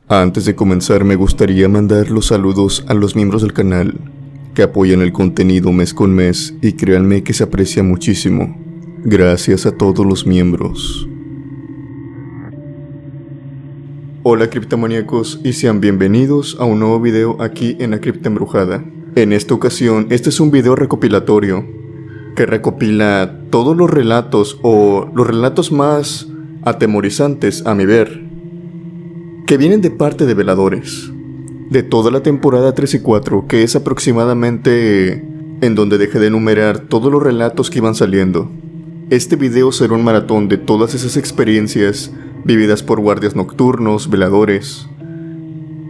Antes de comenzar, me gustaría mandar los saludos a los miembros del canal que apoyan el contenido mes con mes, y créanme que se aprecia muchísimo. Gracias a todos los miembros. Hola criptomaníacos, y sean bienvenidos a un nuevo video aquí en la Cripta Embrujada. En esta ocasión, este es un video recopilatorio que recopila todos los relatos o los relatos más atemorizantes a mi ver, que vienen de parte de veladores de toda la temporada 3 y 4, que es aproximadamente en donde dejé de enumerar todos los relatos que iban saliendo. Este video será un maratón de todas esas experiencias vividas por guardias nocturnos, veladores,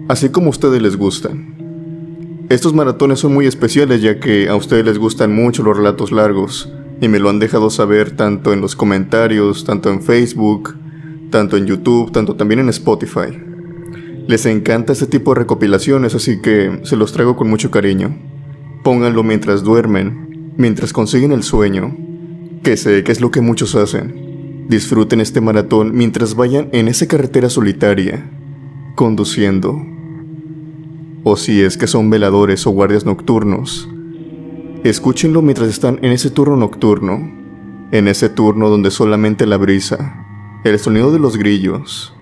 así como a ustedes les gustan. Estos maratones son muy especiales, ya que a ustedes les gustan mucho los relatos largos, y me lo han dejado saber tanto en los comentarios, tanto en Facebook, tanto en YouTube, tanto también en Spotify. Les encanta este tipo de recopilaciones, así que se los traigo con mucho cariño. Pónganlo mientras duermen, mientras consiguen el sueño, que sé que es lo que muchos hacen. Disfruten este maratón mientras vayan en esa carretera solitaria, conduciendo. O si es que son veladores o guardias nocturnos, escúchenlo mientras están en ese turno nocturno, en ese turno donde solamente la brisa, el sonido de los grillos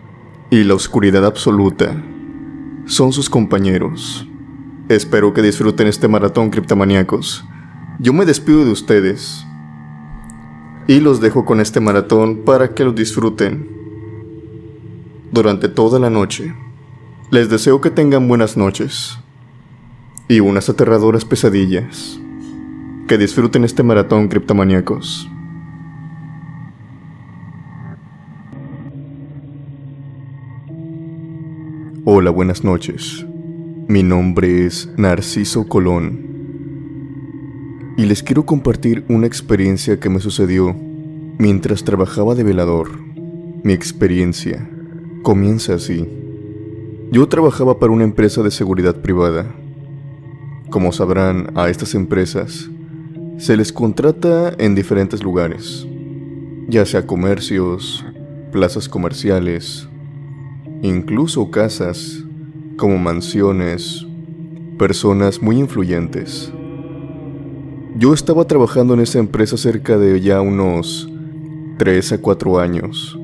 y la oscuridad absoluta son sus compañeros. Espero que disfruten este maratón, criptomaníacos. Yo me despido de ustedes y los dejo con este maratón para que lo disfruten durante toda la noche. Les deseo que tengan buenas noches y unas aterradoras pesadillas. Que disfruten este maratón, criptomaníacos. Hola, buenas noches. Mi nombre es Narciso Colón y les quiero compartir una experiencia que me sucedió mientras trabajaba de velador. Mi experiencia comienza así. Yo trabajaba para una empresa de seguridad privada. Como sabrán, a estas empresas se les contrata en diferentes lugares, ya sea comercios, plazas comerciales, incluso casas, como mansiones, personas muy influyentes. Yo estaba trabajando en esa empresa cerca de ya unos 3 a 4 años,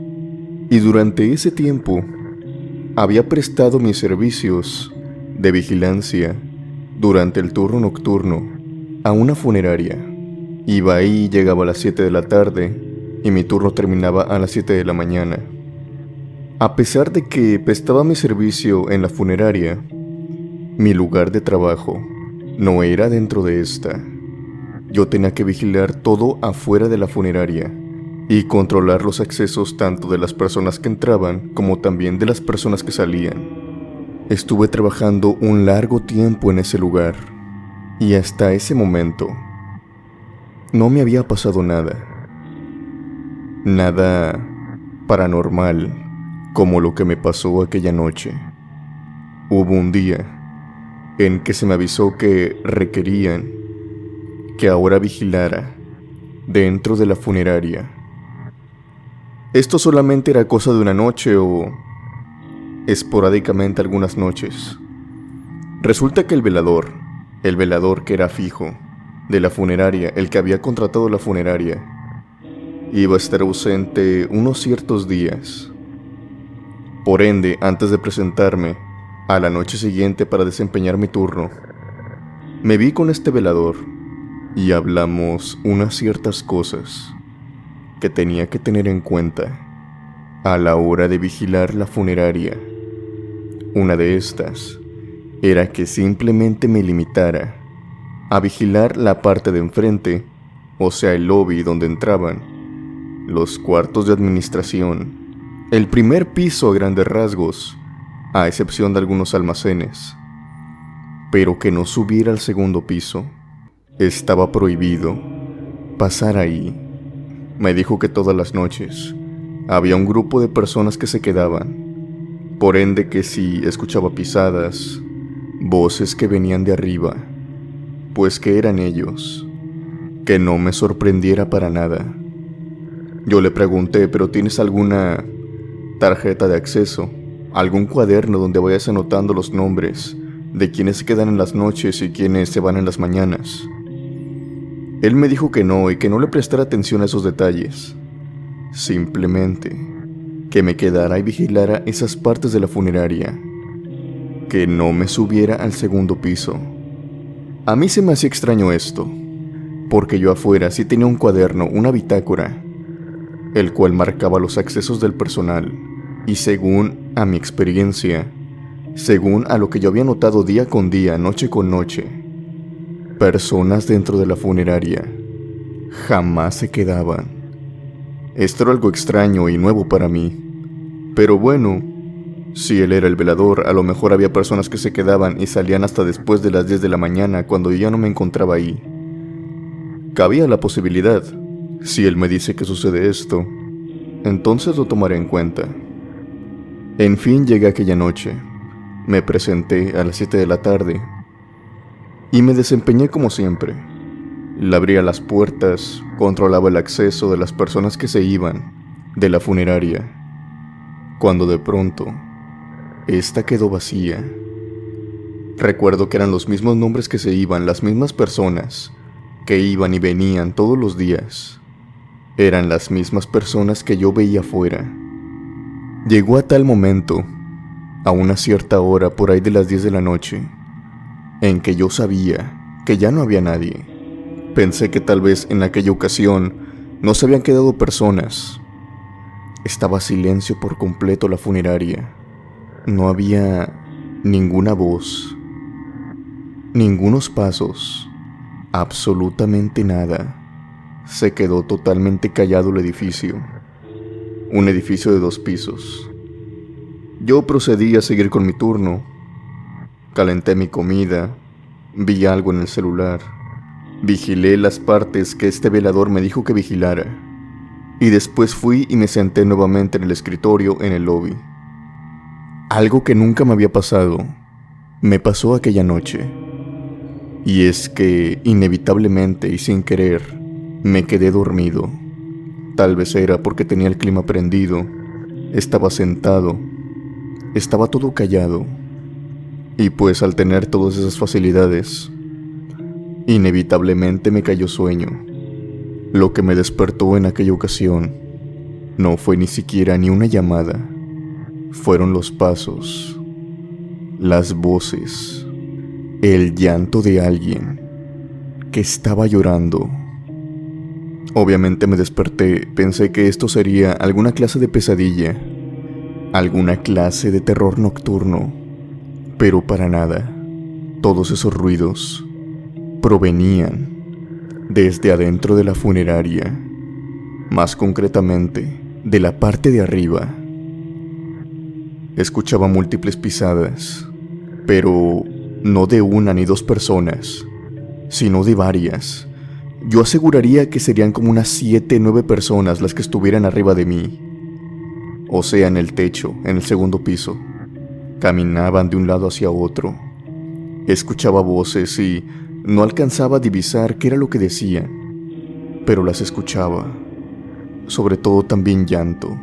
y durante ese tiempo había prestado mis servicios de vigilancia durante el turno nocturno a una funeraria. Iba ahí, llegaba a las 7 de la tarde y mi turno terminaba a las 7 de la mañana. A pesar de que prestaba mi servicio en la funeraria, mi lugar de trabajo no era dentro de esta. Yo tenía que vigilar todo afuera de la funeraria y controlar los accesos tanto de las personas que entraban como también de las personas que salían. Estuve trabajando un largo tiempo en ese lugar y hasta ese momento no me había pasado nada. Nada paranormal como lo que me pasó aquella noche. Hubo un día en que se me avisó que requerían que ahora vigilara dentro de la funeraria. Esto solamente era cosa de una noche o esporádicamente algunas noches. Resulta que el velador que era fijo de la funeraria, el que había contratado la funeraria, iba a estar ausente unos ciertos días. Por ende, antes de presentarme a la noche siguiente para desempeñar mi turno, me vi con este velador y hablamos unas ciertas cosas que tenía que tener en cuenta a la hora de vigilar la funeraria. Una de estas era que simplemente me limitara a vigilar la parte de enfrente, o sea el lobby donde entraban, los cuartos de administración, el primer piso a grandes rasgos, a excepción de algunos almacenes, pero que no subiera al segundo piso. Estaba prohibido pasar ahí. Me dijo que todas las noches había un grupo de personas que se quedaban, por ende que si escuchaba pisadas, voces que venían de arriba, pues que eran ellos, que no me sorprendiera para nada. Yo le pregunté, ¿pero tienes alguna tarjeta de acceso? algún cuaderno donde vayas anotando los nombres de quienes se quedan en las noches y quienes se van en las mañanas. Él me dijo que no y que no le prestara atención a esos detalles. Simplemente que me quedara y vigilara esas partes de la funeraria. Que no me subiera al segundo piso. A mí se me hacía extraño esto, porque yo afuera sí tenía un cuaderno, una bitácora, el cual marcaba los accesos del personal, y según a mi experiencia, según a lo que yo había notado día con día, noche con noche, personas dentro de la funeraria jamás se quedaban. Esto era algo extraño y nuevo para mí, pero bueno, si él era el velador, a lo mejor había personas que se quedaban y salían hasta después de las 10 de la mañana cuando yo ya no me encontraba ahí. Cabía la posibilidad. Si él me dice que sucede esto, entonces lo tomaré en cuenta. En fin, llegué aquella noche. Me presenté a las 7 de la tarde y me desempeñé como siempre. Le abría las puertas, controlaba el acceso de las personas que se iban de la funeraria, cuando de pronto esta quedó vacía. Recuerdo que eran los mismos nombres que se iban, las mismas personas que iban y venían todos los días. Eran las mismas personas que yo veía afuera. Llegó a tal momento, a una cierta hora por ahí de las 10 de la noche, en que yo sabía que ya no había nadie. Pensé que tal vez en aquella ocasión no se habían quedado personas. Estaba silencio por completo la funeraria. No había ninguna voz, ningunos pasos, absolutamente nada. Se quedó totalmente callado el edificio. Un edificio de 2 pisos. Yo procedí a seguir con mi turno. Calenté mi comida, vi algo en el celular, vigilé las partes que este velador me dijo que vigilara, y después fui y me senté nuevamente en el escritorio en el lobby. Algo que nunca me había pasado, me pasó aquella noche. Y es que, inevitablemente y sin querer, me quedé dormido. Tal vez era porque tenía el clima prendido, estaba sentado, estaba todo callado. Y pues al tener todas esas facilidades, inevitablemente me cayó sueño. Lo que me despertó en aquella ocasión no fue ni siquiera ni una llamada. Fueron los pasos, las voces, el llanto de alguien que estaba llorando. Obviamente me desperté, pensé que esto sería alguna clase de pesadilla, alguna clase de terror nocturno, pero para nada. Todos esos ruidos provenían desde adentro de la funeraria, más concretamente de la parte de arriba. Escuchaba múltiples pisadas, pero no de una ni 2 personas, sino de varias. Yo aseguraría que serían como unas 7, 9 personas las que estuvieran arriba de mí, o sea, en el techo, en el segundo piso. Caminaban de un lado hacia otro. Escuchaba voces y no alcanzaba a divisar qué era lo que decían, pero las escuchaba. Sobre todo también llanto.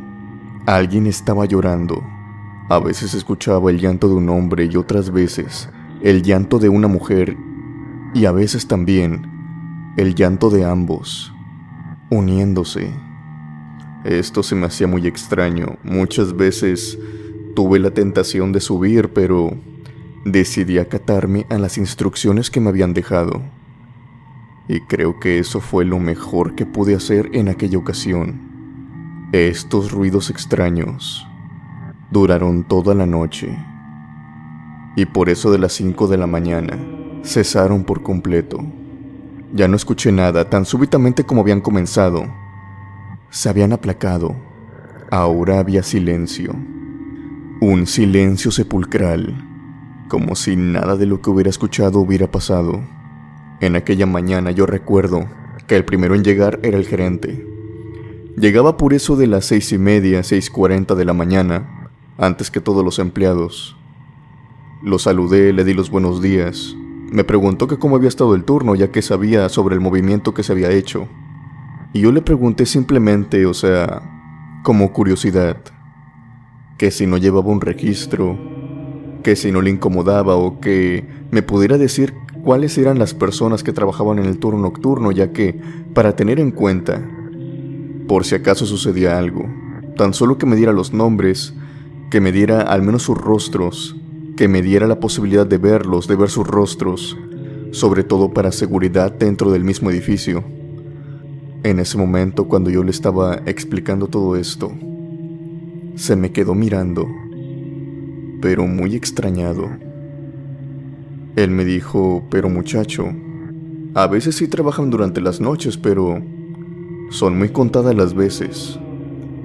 Alguien estaba llorando. A veces escuchaba el llanto de un hombre y otras veces el llanto de una mujer, y a veces también el llanto de ambos, uniéndose. Esto se me hacía muy extraño. Muchas veces tuve la tentación de subir, pero decidí acatarme a las instrucciones que me habían dejado. Y creo que eso fue lo mejor que pude hacer en aquella ocasión. Estos ruidos extraños duraron toda la noche, y por eso de las 5 de la mañana cesaron por completo. Ya no escuché nada, tan súbitamente como habían comenzado. Se habían aplacado. Ahora había silencio. Un silencio sepulcral, como si nada de lo que hubiera escuchado hubiera pasado. En aquella mañana yo recuerdo que el primero en llegar era el gerente. Llegaba por eso de las 6:30, 6:40 de la mañana, antes que todos los empleados. Lo saludé, le di los buenos días. Me preguntó que cómo había estado el turno, ya que sabía sobre el movimiento que se había hecho. Y yo le pregunté simplemente, como curiosidad, que si no llevaba un registro, que si no le incomodaba o que me pudiera decir cuáles eran las personas que trabajaban en el turno nocturno, ya que, para tener en cuenta, por si acaso sucedía algo, tan solo que me diera los nombres, que me diera al menos sus rostros, que me diera la posibilidad de verlos, de ver sus rostros, sobre todo para seguridad dentro del mismo edificio. En ese momento, cuando yo le estaba explicando todo esto, se me quedó mirando, pero muy extrañado. Él me dijo: pero muchacho, a veces sí trabajan durante las noches, pero son muy contadas las veces.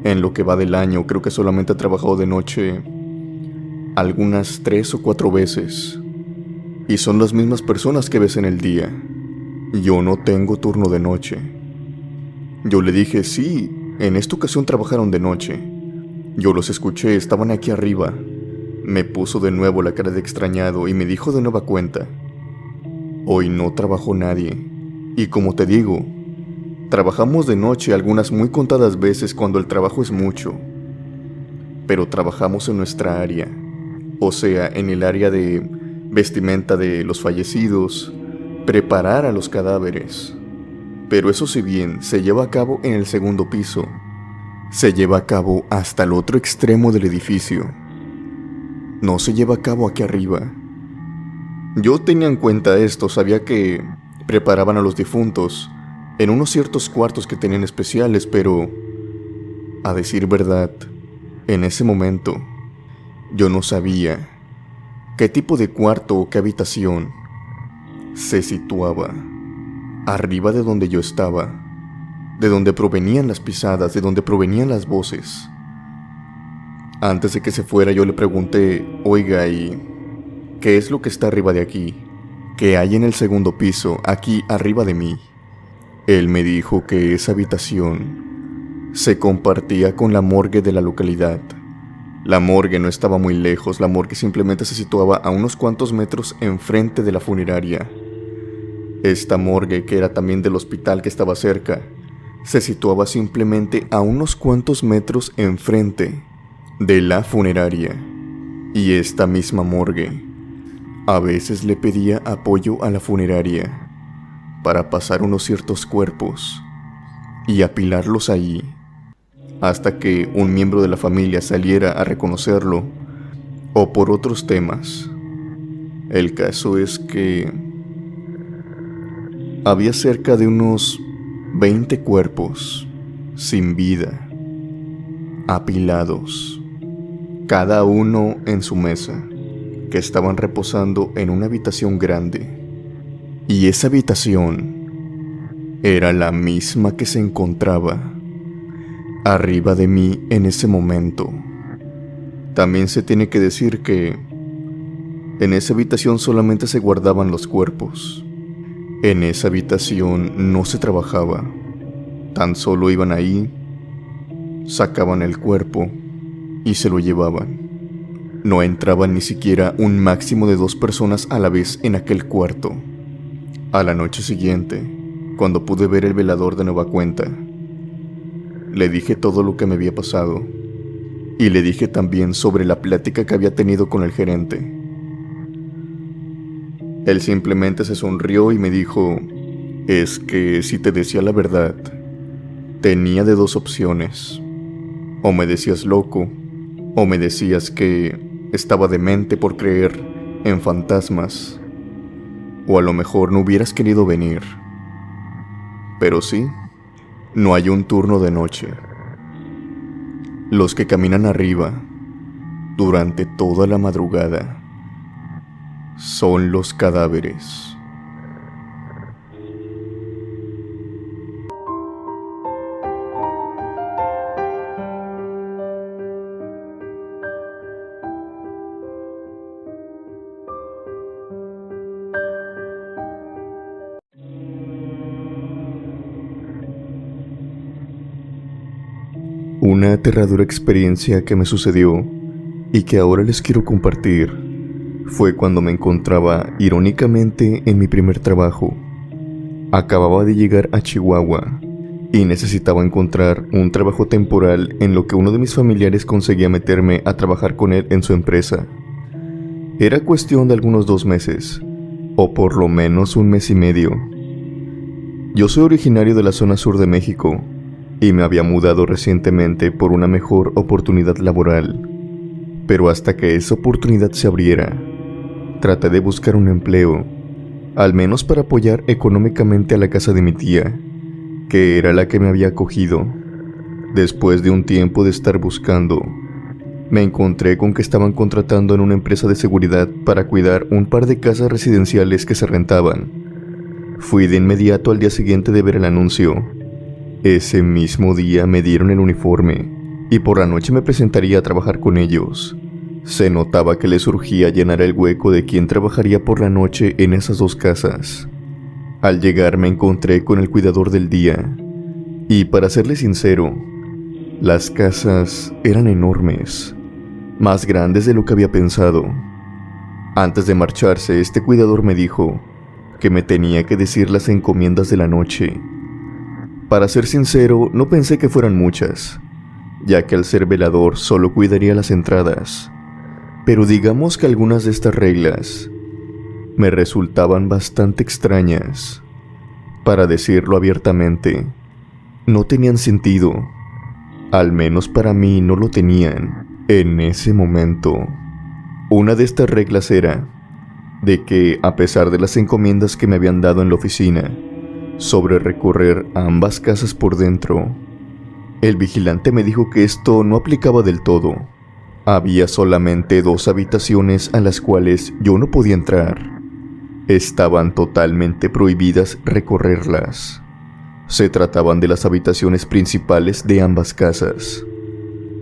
En lo que va del año, creo que solamente he trabajado de noche algunas 3 o 4 veces. Y son las mismas personas que ves en el día. Yo no tengo turno de noche. Yo le dije: sí, en esta ocasión trabajaron de noche. Yo los escuché, estaban aquí arriba. Me puso de nuevo la cara de extrañado y me dijo de nueva cuenta: hoy no trabajó nadie. Y como te digo, trabajamos de noche algunas muy contadas veces cuando el trabajo es mucho. Pero trabajamos en nuestra área, o sea, en el área de vestimenta de los fallecidos, preparar a los cadáveres. Pero eso, si bien se lleva a cabo en el segundo piso, se lleva a cabo hasta el otro extremo del edificio. No se lleva a cabo aquí arriba. Yo tenía en cuenta esto, sabía que preparaban a los difuntos en unos ciertos cuartos que tenían especiales, pero, a decir verdad, en ese momento, yo no sabía qué tipo de cuarto o qué habitación se situaba arriba de donde yo estaba, de donde provenían las pisadas, de donde provenían las voces. Antes de que se fuera, yo le pregunté: oiga, ¿y qué es lo que está arriba de aquí? ¿Qué hay en el segundo piso, aquí arriba de mí? Él me dijo que esa habitación se compartía con la morgue de la localidad. La morgue no estaba muy lejos, la morgue simplemente se situaba a unos cuantos metros enfrente de la funeraria. Esta morgue, que era también del hospital que estaba cerca, se situaba simplemente a unos cuantos metros enfrente de la funeraria. Y esta misma morgue a veces le pedía apoyo a la funeraria para pasar unos ciertos cuerpos y apilarlos ahí, hasta que un miembro de la familia saliera a reconocerlo, o por otros temas. El caso es que había cerca de unos 20 cuerpos sin vida, apilados, cada uno en su mesa, que estaban reposando en una habitación grande. Y esa habitación era la misma que se encontraba arriba de mí en ese momento. También se tiene que decir que en esa habitación solamente se guardaban los cuerpos. En esa habitación no se trabajaba. Tan solo iban ahí, sacaban el cuerpo y se lo llevaban. No entraban ni siquiera un máximo de 2 personas a la vez en aquel cuarto. A la noche siguiente, cuando pude ver el velador de nueva cuenta, le dije todo lo que me había pasado, y le dije también sobre la plática que había tenido con el gerente. Él simplemente se sonrió y me dijo: es que si te decía la verdad, tenía de 2 opciones. O me decías loco, o me decías que estaba demente por creer en fantasmas, o a lo mejor no hubieras querido venir. Pero sí, no hay un turno de noche. Los que caminan arriba durante toda la madrugada son los cadáveres. Una aterradora experiencia que me sucedió y que ahora les quiero compartir fue cuando me encontraba irónicamente en mi primer trabajo. Acababa de llegar a Chihuahua y necesitaba encontrar un trabajo temporal en lo que uno de mis familiares conseguía meterme a trabajar con él en su empresa. Era cuestión de algunos 2 meses, o por lo menos 1 mes y medio. Yo soy originario de la zona sur de México y me había mudado recientemente por una mejor oportunidad laboral. Pero hasta que esa oportunidad se abriera, traté de buscar un empleo, al menos para apoyar económicamente a la casa de mi tía, que era la que me había acogido. Después de un tiempo de estar buscando, me encontré con que estaban contratando en una empresa de seguridad para cuidar un par de casas residenciales que se rentaban. Fui de inmediato al día siguiente de ver el anuncio. Ese mismo día me dieron el uniforme y por la noche me presentaría a trabajar con ellos. Se notaba que les surgía llenar el hueco de quien trabajaría por la noche en esas 2 casas. Al llegar me encontré con el cuidador del día y, para serle sincero, las casas eran enormes, más grandes de lo que había pensado. Antes de marcharse, este cuidador me dijo que me tenía que decir las encomiendas de la noche. Para ser sincero, no pensé que fueran muchas, ya que al ser velador solo cuidaría las entradas. Pero digamos que algunas de estas reglas me resultaban bastante extrañas. Para decirlo abiertamente, no tenían sentido. Al menos para mí no lo tenían en ese momento. Una de estas reglas era de que, a pesar de las encomiendas que me habían dado en la oficina sobre recorrer ambas casas por dentro, el vigilante me dijo que esto no aplicaba del todo. Había solamente 2 habitaciones a las cuales yo no podía entrar. Estaban totalmente prohibidas recorrerlas. Se trataban de las habitaciones principales de ambas casas.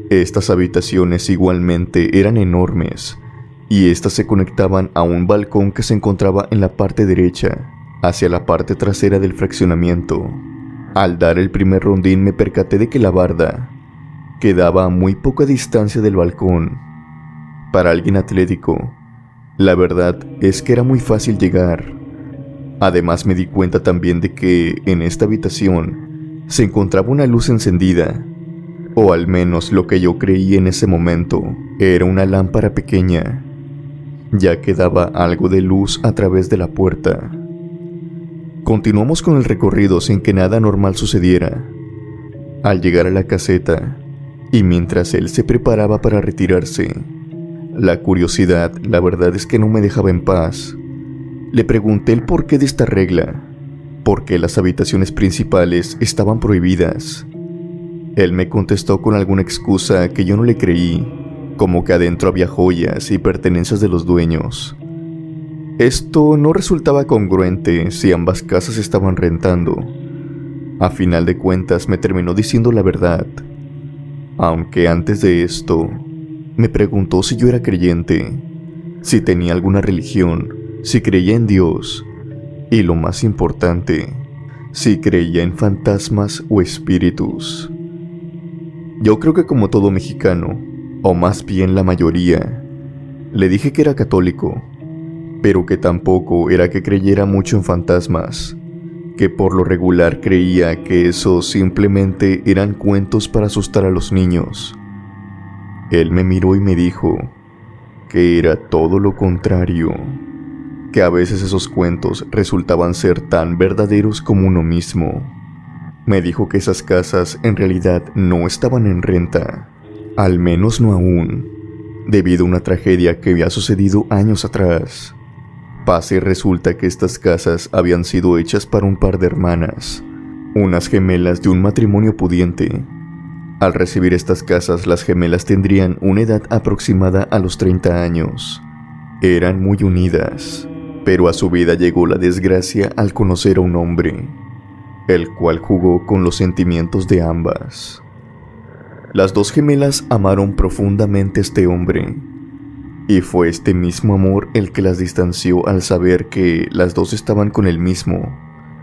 Estas habitaciones igualmente eran enormes, y estas se conectaban a un balcón que se encontraba en la parte derecha, hacia la parte trasera del fraccionamiento. Al dar el primer rondín me percaté de que la barda quedaba a muy poca distancia del balcón. Para alguien atlético, la verdad es que era muy fácil llegar. Además me di cuenta también de que en esta habitación se encontraba una luz encendida, o al menos lo que yo creí en ese momento era una lámpara pequeña, ya que daba algo de luz a través de la puerta. Continuamos con el recorrido sin que nada anormal sucediera. Al llegar a la caseta, y mientras él se preparaba para retirarse, la curiosidad, la verdad es que no me dejaba en paz. Le pregunté el porqué de esta regla, por qué las habitaciones principales estaban prohibidas. Él me contestó con alguna excusa que yo no le creí, como que adentro había joyas y pertenencias de los dueños. Esto no resultaba congruente si ambas casas estaban rentando. A final de cuentas me terminó diciendo la verdad, aunque antes de esto me preguntó si yo era creyente, si tenía alguna religión, si creía en Dios y, lo más importante, si creía en fantasmas o espíritus. Yo creo que, como todo mexicano, o más bien la mayoría, le dije que era católico, pero que tampoco era que creyera mucho en fantasmas, que por lo regular creía que esos simplemente eran cuentos para asustar a los niños. Él me miró y me dijo que era todo lo contrario, que a veces esos cuentos resultaban ser tan verdaderos como uno mismo. Me dijo que esas casas en realidad no estaban en renta, al menos no aún, debido a una tragedia que había sucedido años atrás. Pasa y resulta que estas casas habían sido hechas para un par de hermanas, unas gemelas de un matrimonio pudiente. Al recibir estas casas, las gemelas tendrían una edad aproximada a los 30 años. Eran muy unidas, pero a su vida llegó la desgracia al conocer a un hombre, el cual jugó con los sentimientos de ambas. Las 2 gemelas amaron profundamente a este hombre, y fue este mismo amor el que las distanció al saber que las 2 estaban con el mismo.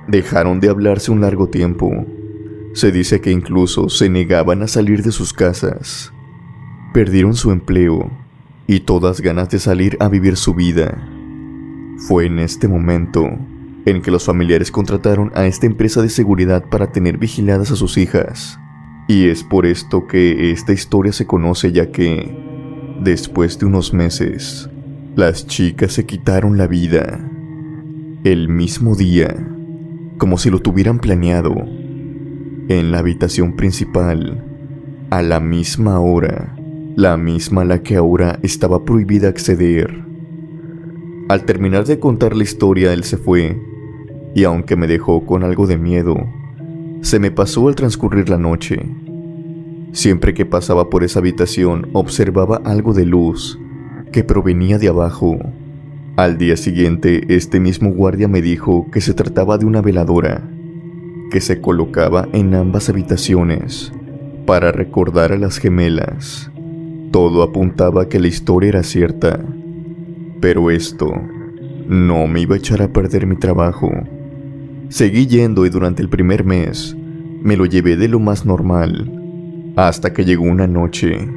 Dejaron de hablarse un largo tiempo. Se dice que incluso se negaban a salir de sus casas. Perdieron su empleo y todas ganas de salir a vivir su vida. Fue en este momento en que los familiares contrataron a esta empresa de seguridad para tener vigiladas a sus hijas. Y es por esto que esta historia se conoce, ya que, después de unos meses, las chicas se quitaron la vida. El mismo día, como si lo tuvieran planeado, en la habitación principal, a la misma hora, la misma a la que ahora estaba prohibida acceder. Al terminar de contar la historia, él se fue, y aunque me dejó con algo de miedo, se me pasó al transcurrir la noche. Siempre que pasaba por esa habitación, observaba algo de luz que provenía de abajo. Al día siguiente, este mismo guardia me dijo que se trataba de una veladora que se colocaba en ambas habitaciones para recordar a las gemelas. Todo apuntaba a que la historia era cierta, pero esto no me iba a echar a perder mi trabajo. Seguí yendo y durante el primer mes me lo llevé de lo más normal, hasta que llegó una noche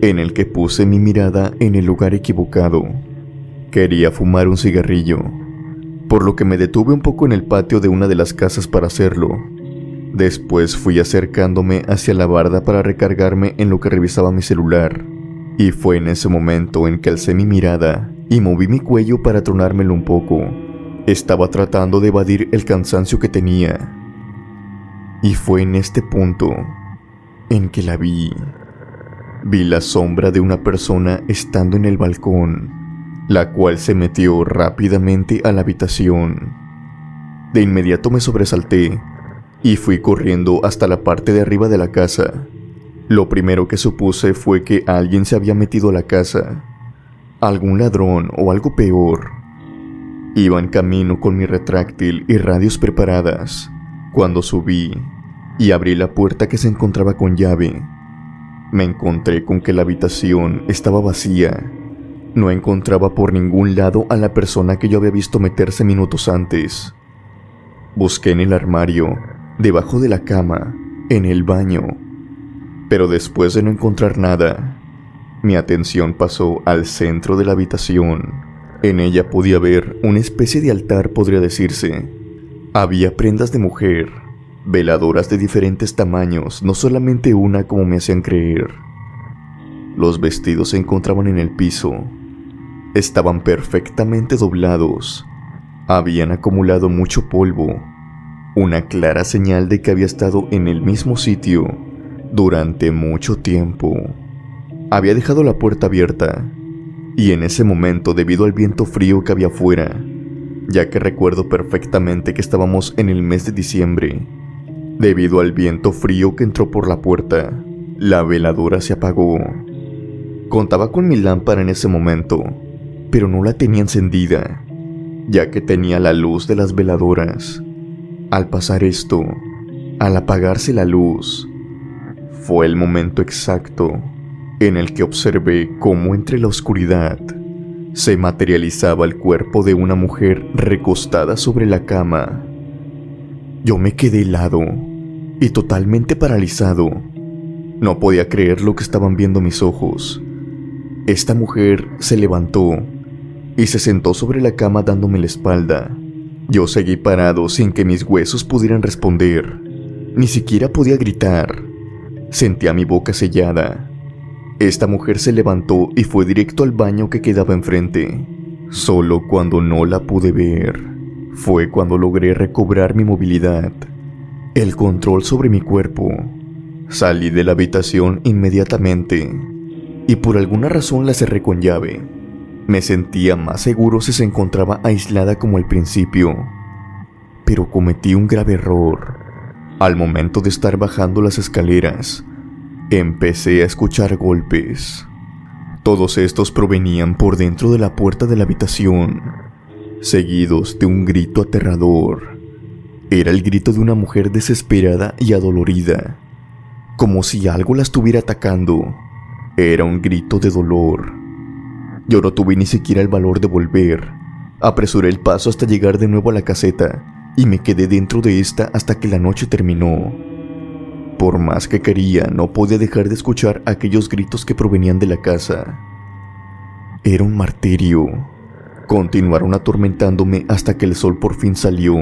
en el que puse mi mirada en el lugar equivocado. Quería fumar un cigarrillo, por lo que me detuve un poco en el patio de una de las casas para hacerlo. Después fui acercándome hacia la barda para recargarme en lo que revisaba mi celular, y fue en ese momento en que alcé mi mirada y moví mi cuello para tronármelo un poco. Estaba tratando de evadir el cansancio que tenía, y fue en este punto en que la vi. Vi la sombra de una persona estando en el balcón, la cual se metió rápidamente a la habitación. De inmediato me sobresalté y fui corriendo hasta la parte de arriba de la casa. Lo primero que supuse fue que alguien se había metido a la casa, algún ladrón o algo peor. Iba en camino con mi retráctil y radios preparadas, cuando subí y abrí la puerta que se encontraba con llave. Me encontré con que la habitación estaba vacía. No encontraba por ningún lado a la persona que yo había visto meterse minutos antes. Busqué en el armario, debajo de la cama, en el baño, pero después de no encontrar nada, mi atención pasó al centro de la habitación. En ella podía ver una especie de altar, podría decirse. Había prendas de mujer, veladoras de diferentes tamaños, no solamente una como me hacían creer. Los vestidos se encontraban en el piso. Estaban perfectamente doblados. Habían acumulado mucho polvo, una clara señal de que había estado en el mismo sitio durante mucho tiempo. Había dejado la puerta abierta, y en ese momento, debido al viento frío que había afuera, ya que recuerdo perfectamente que estábamos en el mes de diciembre, debido al viento frío que entró por la puerta, la veladora se apagó. Contaba con mi lámpara en ese momento, pero no la tenía encendida, ya que tenía la luz de las veladoras. Al pasar esto, al apagarse la luz, fue el momento exacto en el que observé cómo entre la oscuridad se materializaba el cuerpo de una mujer recostada sobre la cama. Yo me quedé helado y totalmente paralizado. No podía creer lo que estaban viendo mis ojos. Esta mujer se levantó y se sentó sobre la cama dándome la espalda. Yo seguí parado sin que mis huesos pudieran responder. Ni siquiera podía gritar. Sentía mi boca sellada. Esta mujer se levantó y fue directo al baño que quedaba enfrente. Solo cuando no la pude ver, fue cuando logré recobrar mi movilidad, el control sobre mi cuerpo. Salí de la habitación inmediatamente, y por alguna razón la cerré con llave. Me sentía más seguro si se encontraba aislada como al principio, pero cometí un grave error. Al momento de estar bajando las escaleras, empecé a escuchar golpes. Todos estos provenían por dentro de la puerta de la habitación, seguidos de un grito aterrador. Era el grito de una mujer desesperada y adolorida, como si algo la estuviera atacando. Era un grito de dolor. Yo no tuve ni siquiera el valor de volver. Apresuré el paso hasta llegar de nuevo a la caseta y me quedé dentro de esta hasta que la noche terminó. Por más que quería, no podía dejar de escuchar aquellos gritos que provenían de la casa. Era un martirio, continuaron atormentándome hasta que el sol por fin salió.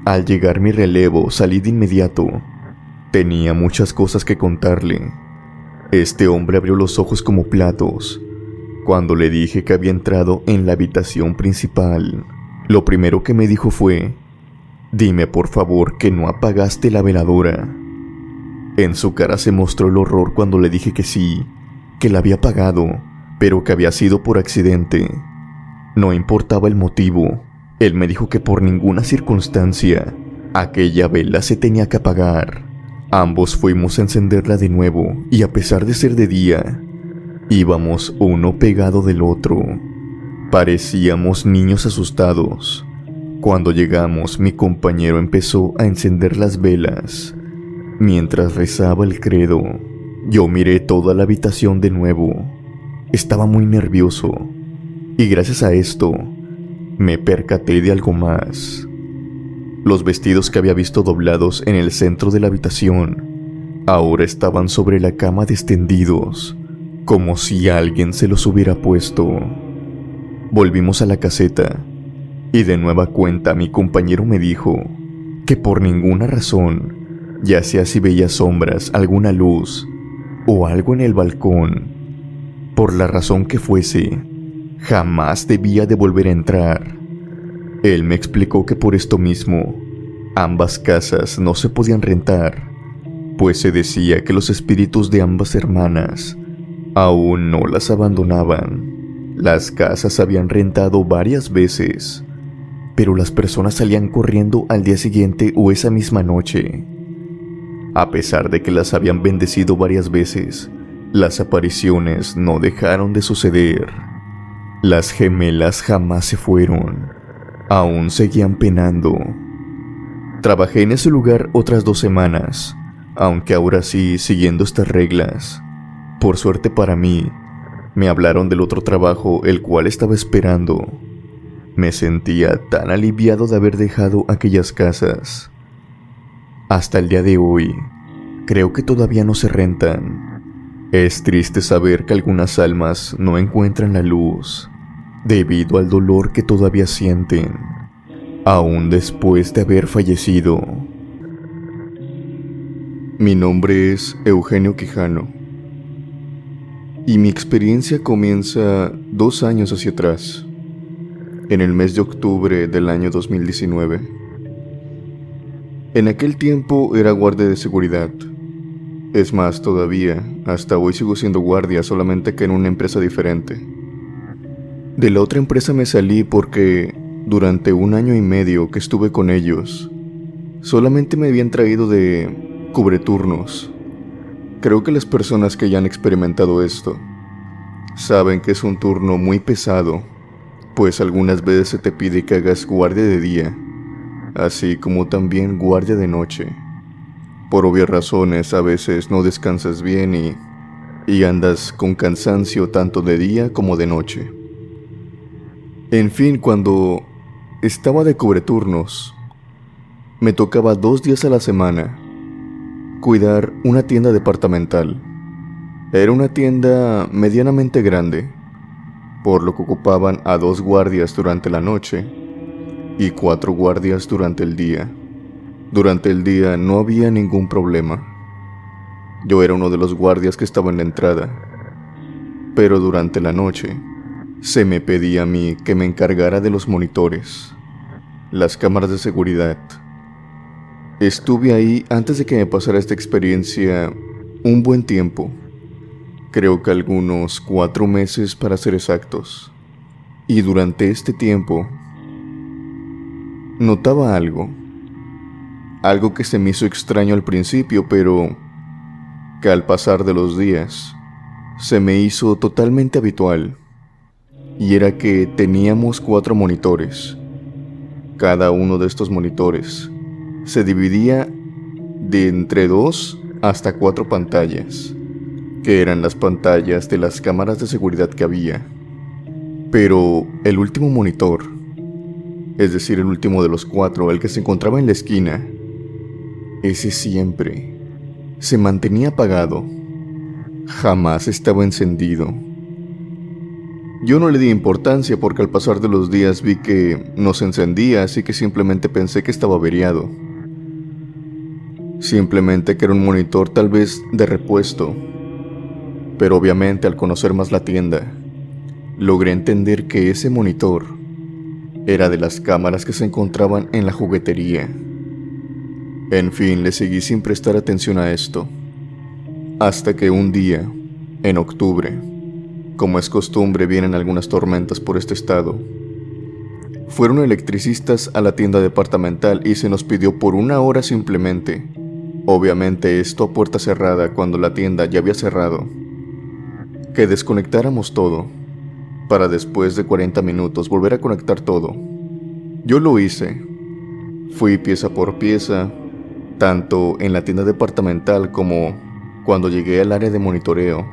Al llegar mi relevo, salí de inmediato. Tenía muchas cosas que contarle. Este hombre abrió los ojos como platos. Cuando le dije que había entrado en la habitación principal, lo primero que me dijo fue: «Dime por favor que no apagaste la veladora». En su cara se mostró el horror cuando le dije que sí, que la había apagado, pero que había sido por accidente. No importaba el motivo, él me dijo que por ninguna circunstancia aquella vela se tenía que apagar. Ambos fuimos a encenderla de nuevo y a pesar de ser de día, íbamos uno pegado del otro. Parecíamos niños asustados. Cuando llegamos, mi compañero empezó a encender las velas. Mientras rezaba el credo, yo miré toda la habitación de nuevo. Estaba muy nervioso y gracias a esto me percaté de algo más. Los vestidos que había visto doblados en el centro de la habitación ahora estaban sobre la cama extendidos, como si alguien se los hubiera puesto. Volvimos a la caseta y de nueva cuenta mi compañero me dijo que por ninguna razón, ya sea si veía sombras, alguna luz o algo en el balcón, por la razón que fuese, jamás debía de volver a entrar. Él me explicó que por esto mismo, ambas casas no se podían rentar, pues se decía que los espíritus de ambas hermanas aún no las abandonaban. Las casas se habían rentado varias veces, pero las personas salían corriendo al día siguiente o esa misma noche. A pesar de que las habían bendecido varias veces, las apariciones no dejaron de suceder. Las gemelas jamás se fueron, aún seguían penando. Trabajé en ese lugar otras 2 semanas, aunque ahora sí siguiendo estas reglas. Por suerte para mí, me hablaron del otro trabajo el cual estaba esperando. Me sentía tan aliviado de haber dejado aquellas casas. Hasta el día de hoy, creo que todavía no se rentan. Es triste saber que algunas almas no encuentran la luz, debido al dolor que todavía sienten, aún después de haber fallecido. Mi nombre es Eugenio Quijano, y mi experiencia comienza 2 años hacia atrás, en el mes de octubre del año 2019. En aquel tiempo era guardia de seguridad. Es más, todavía, hasta hoy sigo siendo guardia, solamente que en una empresa diferente. De la otra empresa me salí porque, durante 1 año y medio que estuve con ellos, solamente me habían traído de cubreturnos. Creo que las personas que ya han experimentado esto saben que es un turno muy pesado, pues algunas veces se te pide que hagas guardia de día, así como también guardia de noche. Por obvias razones, a veces no descansas bien y andas con cansancio tanto de día como de noche. En fin, cuando estaba de cubreturnos, me tocaba 2 días a la semana cuidar una tienda departamental. Era una tienda medianamente grande, por lo que ocupaban a 2 guardias durante la noche y 4 guardias durante el día. Durante el día no había ningún problema. Yo era uno de los guardias que estaba en la entrada, pero durante la noche se me pedía a mí que me encargara de los monitores, las cámaras de seguridad. Estuve ahí antes de que me pasara esta experiencia un buen tiempo, creo que algunos 4 meses para ser exactos, y durante este tiempo notaba algo que se me hizo extraño al principio, pero que al pasar de los días se me hizo totalmente habitual, y era que teníamos 4 monitores. Cada uno de estos monitores se dividía de entre 2 hasta 4 pantallas, que eran las pantallas de las cámaras de seguridad que había. Pero el último monitor, es decir, el último de los 4, el que se encontraba en la esquina, ese siempre se mantenía apagado, jamás estaba encendido. Yo no le di importancia porque al pasar de los días vi que no se encendía, así que simplemente pensé que estaba averiado. Simplemente que era un monitor tal vez de repuesto. Pero obviamente al conocer más la tienda, logré entender que ese monitor era de las cámaras que se encontraban en la juguetería. En fin, le seguí sin prestar atención a esto. Hasta que un día, en octubre, como es costumbre, vienen algunas tormentas por este estado. Fueron electricistas a la tienda departamental y se nos pidió por 1 hora simplemente. Obviamente esto a puerta cerrada cuando la tienda ya había cerrado. Que desconectáramos todo, para después de 40 minutos volver a conectar todo. Yo lo hice. Fui pieza por pieza, tanto en la tienda departamental como cuando llegué al área de monitoreo.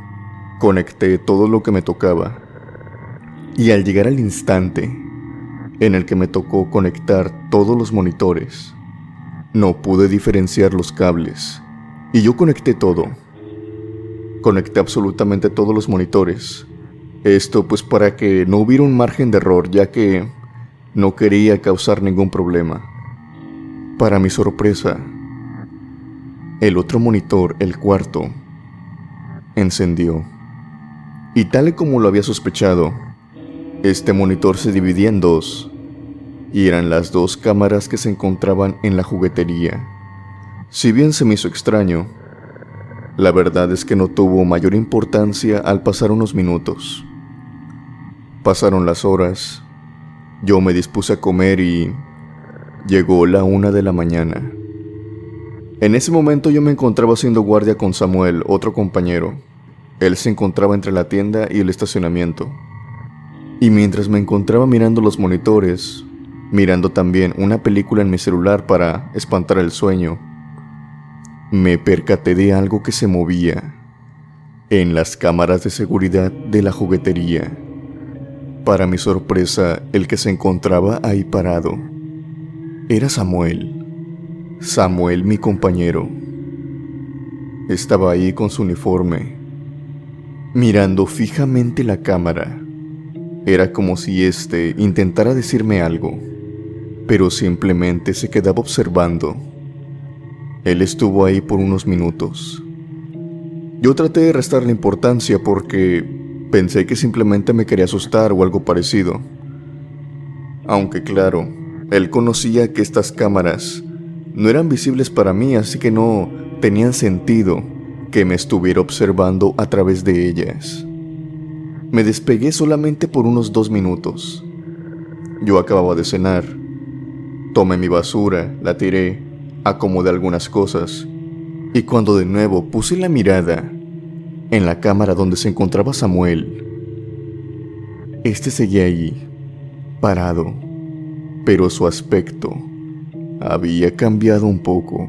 Conecté todo lo que me tocaba. Y al llegar al instante en el que me tocó conectar todos los monitores, no pude diferenciar los cables. Y yo conecté todo. Conecté absolutamente todos los monitores. Esto pues para que no hubiera un margen de error, ya que no quería causar ningún problema. Para mi sorpresa, el otro monitor, el cuarto, encendió. Y tal y como lo había sospechado, este monitor se dividía en dos, y eran las dos cámaras que se encontraban en la juguetería. Si bien se me hizo extraño, la verdad es que no tuvo mayor importancia al pasar unos minutos. Pasaron las horas, yo me dispuse a comer y llegó la 1 de la mañana. En ese momento yo me encontraba haciendo guardia con Samuel, otro compañero. Él se encontraba entre la tienda y el estacionamiento. Y mientras me encontraba mirando los monitores, mirando también una película en mi celular para espantar el sueño, me percaté de algo que se movía en las cámaras de seguridad de la juguetería. Para mi sorpresa, el que se encontraba ahí parado era Samuel. Samuel, mi compañero. Estaba ahí con su uniforme, mirando fijamente la cámara. Era como si éste intentara decirme algo, pero simplemente se quedaba observando. Él estuvo ahí por unos minutos. Yo traté de restarle importancia porque pensé que simplemente me quería asustar o algo parecido. Aunque claro, él conocía que estas cámaras no eran visibles para mí, así que no tenían sentido que me estuviera observando a través de ellas. Me despegué solamente por unos 2 minutos. Yo acababa de cenar. Tomé mi basura, la tiré, acomodé algunas cosas, y cuando de nuevo puse la mirada en la cámara donde se encontraba Samuel, este seguía ahí, parado, pero su aspecto había cambiado un poco.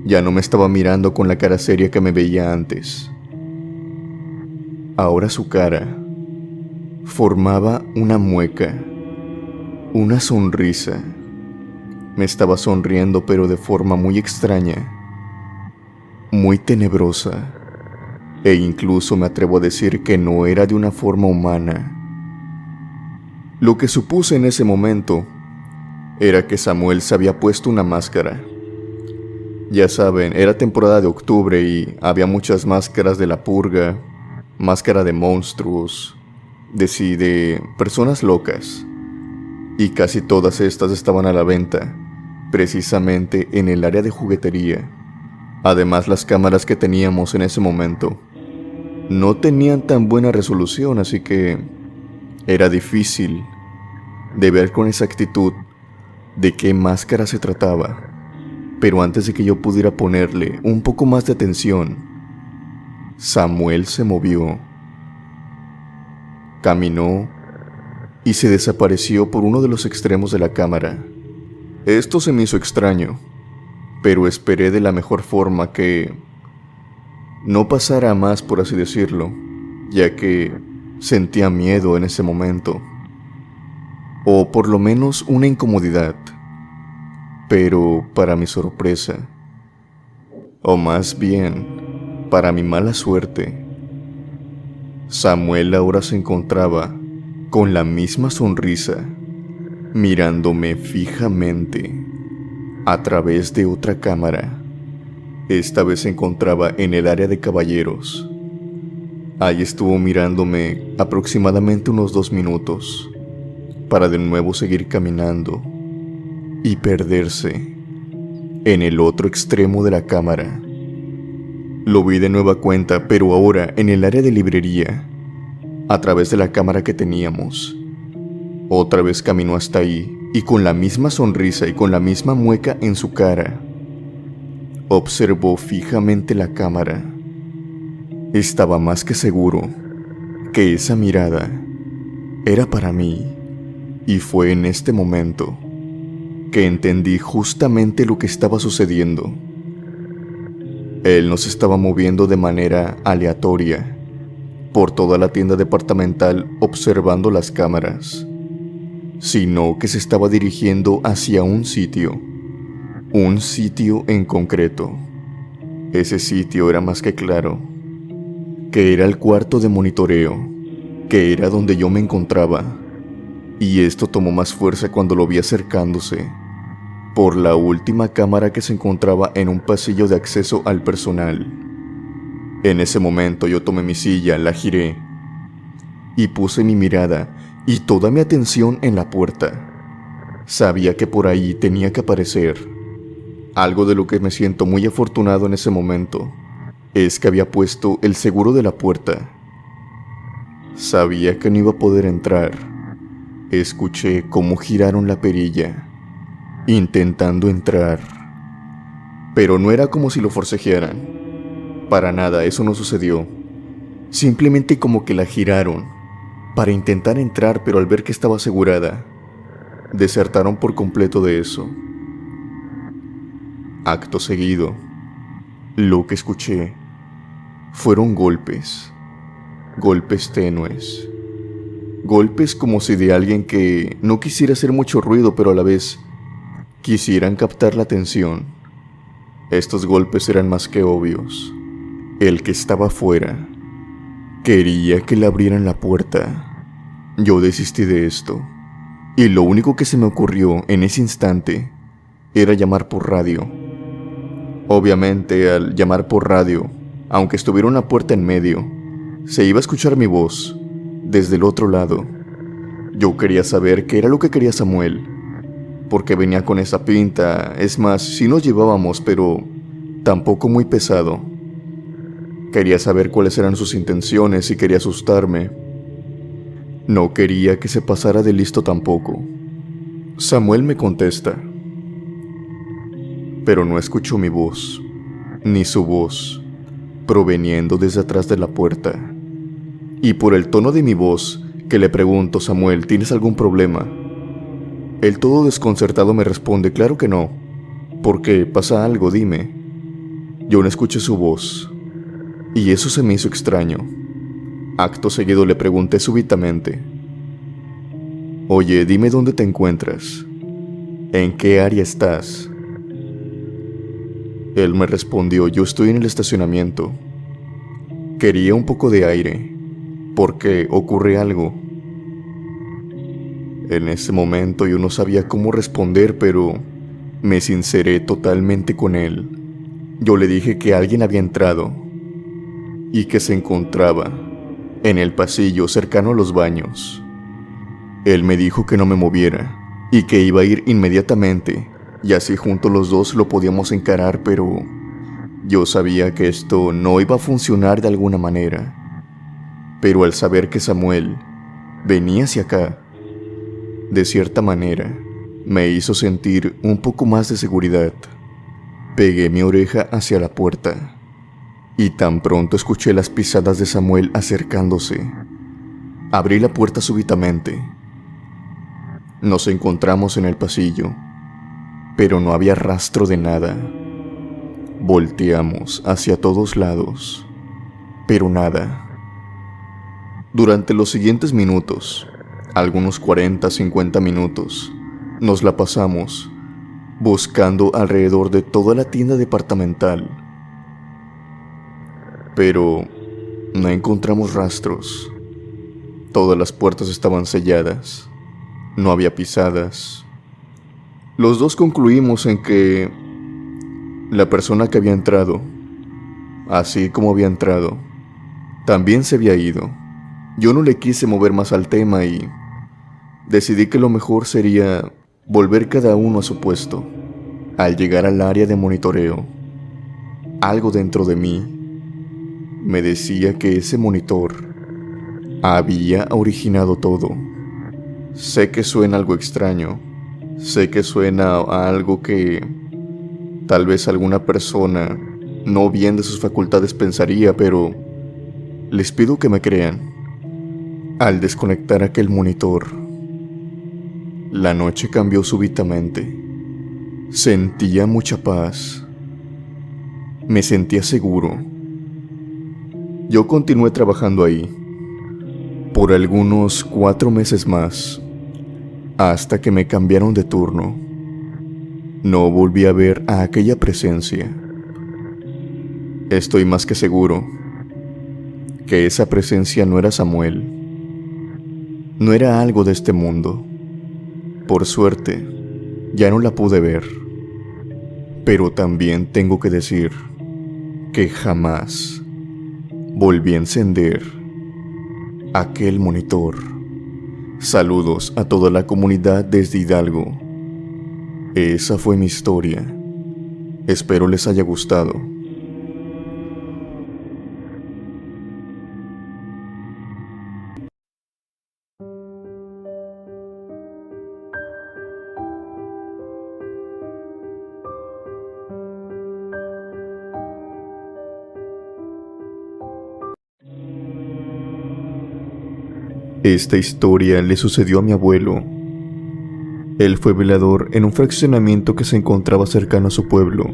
Ya no me estaba mirando con la cara seria que me veía antes. Ahora su cara formaba una mueca, una sonrisa. Me estaba sonriendo, pero de forma muy extraña, muy tenebrosa, e incluso me atrevo a decir que no era de una forma humana. Lo que supuse en ese momento era que Samuel se había puesto una máscara. Ya saben, era temporada de octubre y había muchas máscaras de la purga, máscara de monstruos, de personas locas, y casi todas estas estaban a la venta, precisamente en el área de juguetería. Además, las cámaras que teníamos en ese momento no tenían tan buena resolución, así que era difícil de ver con exactitud de qué máscara se trataba. Pero antes de que yo pudiera ponerle un poco más de atención, Samuel se movió, caminó y se desapareció por uno de los extremos de la cámara. Esto se me hizo extraño, pero esperé de la mejor forma que no pasara a más, por así decirlo, ya que sentía miedo en ese momento, o por lo menos una incomodidad. Pero para mi sorpresa, o más bien para mi mala suerte, Samuel ahora se encontraba con la misma sonrisa, mirándome fijamente a través de otra cámara. Esta vez se encontraba en el área de caballeros. Ahí estuvo mirándome aproximadamente unos 2 minutos, para de nuevo seguir caminando y perderse en el otro extremo de la cámara. Lo vi de nueva cuenta, pero ahora en el área de librería, a través de la cámara que teníamos. Otra vez caminó hasta ahí, y con la misma sonrisa y con la misma mueca en su cara, observó fijamente la cámara. Estaba más que seguro que esa mirada era para mí, y fue en este momento que entendí justamente lo que estaba sucediendo. Él no se estaba moviendo de manera aleatoria por toda la tienda departamental observando las cámaras, sino que se estaba dirigiendo hacia un sitio en concreto. Ese sitio era más que claro, que era el cuarto de monitoreo, que era donde yo me encontraba, y esto tomó más fuerza cuando lo vi acercándose por la última cámara que se encontraba en un pasillo de acceso al personal. En ese momento yo tomé mi silla, la giré y puse mi mirada y toda mi atención en la puerta. Sabía que por ahí tenía que aparecer. Algo de lo que me siento muy afortunado en ese momento es que había puesto el seguro de la puerta. Sabía que no iba a poder entrar. Escuché cómo giraron la perilla intentando entrar, pero no era como si lo forcejearan. Para nada, eso no sucedió. Simplemente como que la giraron para intentar entrar, pero al ver que estaba asegurada, desertaron por completo de eso. Acto seguido, lo que escuché fueron golpes tenues, golpes como si de alguien que no quisiera hacer mucho ruido, pero a la vez quisieran captar la atención. Estos golpes eran más que obvios. El que estaba afuera quería que le abrieran la puerta. Yo desistí de esto, y lo único que se me ocurrió en ese instante era llamar por radio. Obviamente, al llamar por radio, aunque estuviera una puerta en medio, se iba a escuchar mi voz desde el otro lado. Yo quería saber qué era lo que quería Samuel, porque venía con esa pinta. Es más, sí nos llevábamos, pero tampoco muy pesado. Quería saber cuáles eran sus intenciones y quería asustarme. No quería que se pasara de listo tampoco. Samuel me contesta, pero no escucho mi voz, ni su voz, proveniendo desde atrás de la puerta. Y por el tono de mi voz, que le pregunto: Samuel, ¿tienes algún problema? Él todo desconcertado me responde: claro que no. ¿Por qué? ¿Pasa algo? Dime. Yo no escuché su voz, y eso se me hizo extraño. Acto seguido le pregunté súbitamente: oye, dime dónde te encuentras. ¿En qué área estás? Él me respondió: yo estoy en el estacionamiento. Quería un poco de aire, porque ocurre algo. En ese momento yo no sabía cómo responder, pero me sinceré totalmente con él. Yo le dije que alguien había entrado y que se encontraba en el pasillo cercano a los baños. Él me dijo que no me moviera y que iba a ir inmediatamente, y así juntos los dos lo podíamos encarar, pero yo sabía que esto no iba a funcionar de alguna manera. Pero al saber que Samuel venía hacia acá, de cierta manera, me hizo sentir un poco más de seguridad. Pegué mi oreja hacia la puerta, y tan pronto escuché las pisadas de Samuel acercándose, abrí la puerta súbitamente. Nos encontramos en el pasillo, pero no había rastro de nada. Volteamos hacia todos lados, pero nada. Durante los siguientes minutos, algunos 40-50 minutos, nos la pasamos buscando alrededor de toda la tienda departamental. Pero No encontramos rastros. Todas las puertas estaban selladas. No había pisadas. Los dos concluimos en que la persona que había entrado, así como había entrado, también se había ido. Yo no le quise mover más al tema y decidí que lo mejor sería volver cada uno a su puesto. Al llegar al área de monitoreo, algo dentro de mí me decía que ese monitor había originado todo. Sé que suena algo extraño, sé que suena a algo que tal vez alguna persona no bien de sus facultades pensaría, pero les pido que me crean. Al desconectar aquel monitor, la noche cambió súbitamente. Sentía mucha paz. Me sentía seguro. Yo continué trabajando ahí por algunos 4 meses más, hasta que me cambiaron de turno. No volví a ver a aquella presencia. Estoy más que seguro que esa presencia no era Samuel. No era algo de este mundo. Por suerte, ya no la pude ver. Pero también tengo que decir que jamás volví a encender aquel monitor. Saludos a toda la comunidad desde Hidalgo. Esa fue mi historia. Espero les haya gustado. Esta historia le sucedió a mi abuelo. Él fue velador en un fraccionamiento que se encontraba cercano a su pueblo.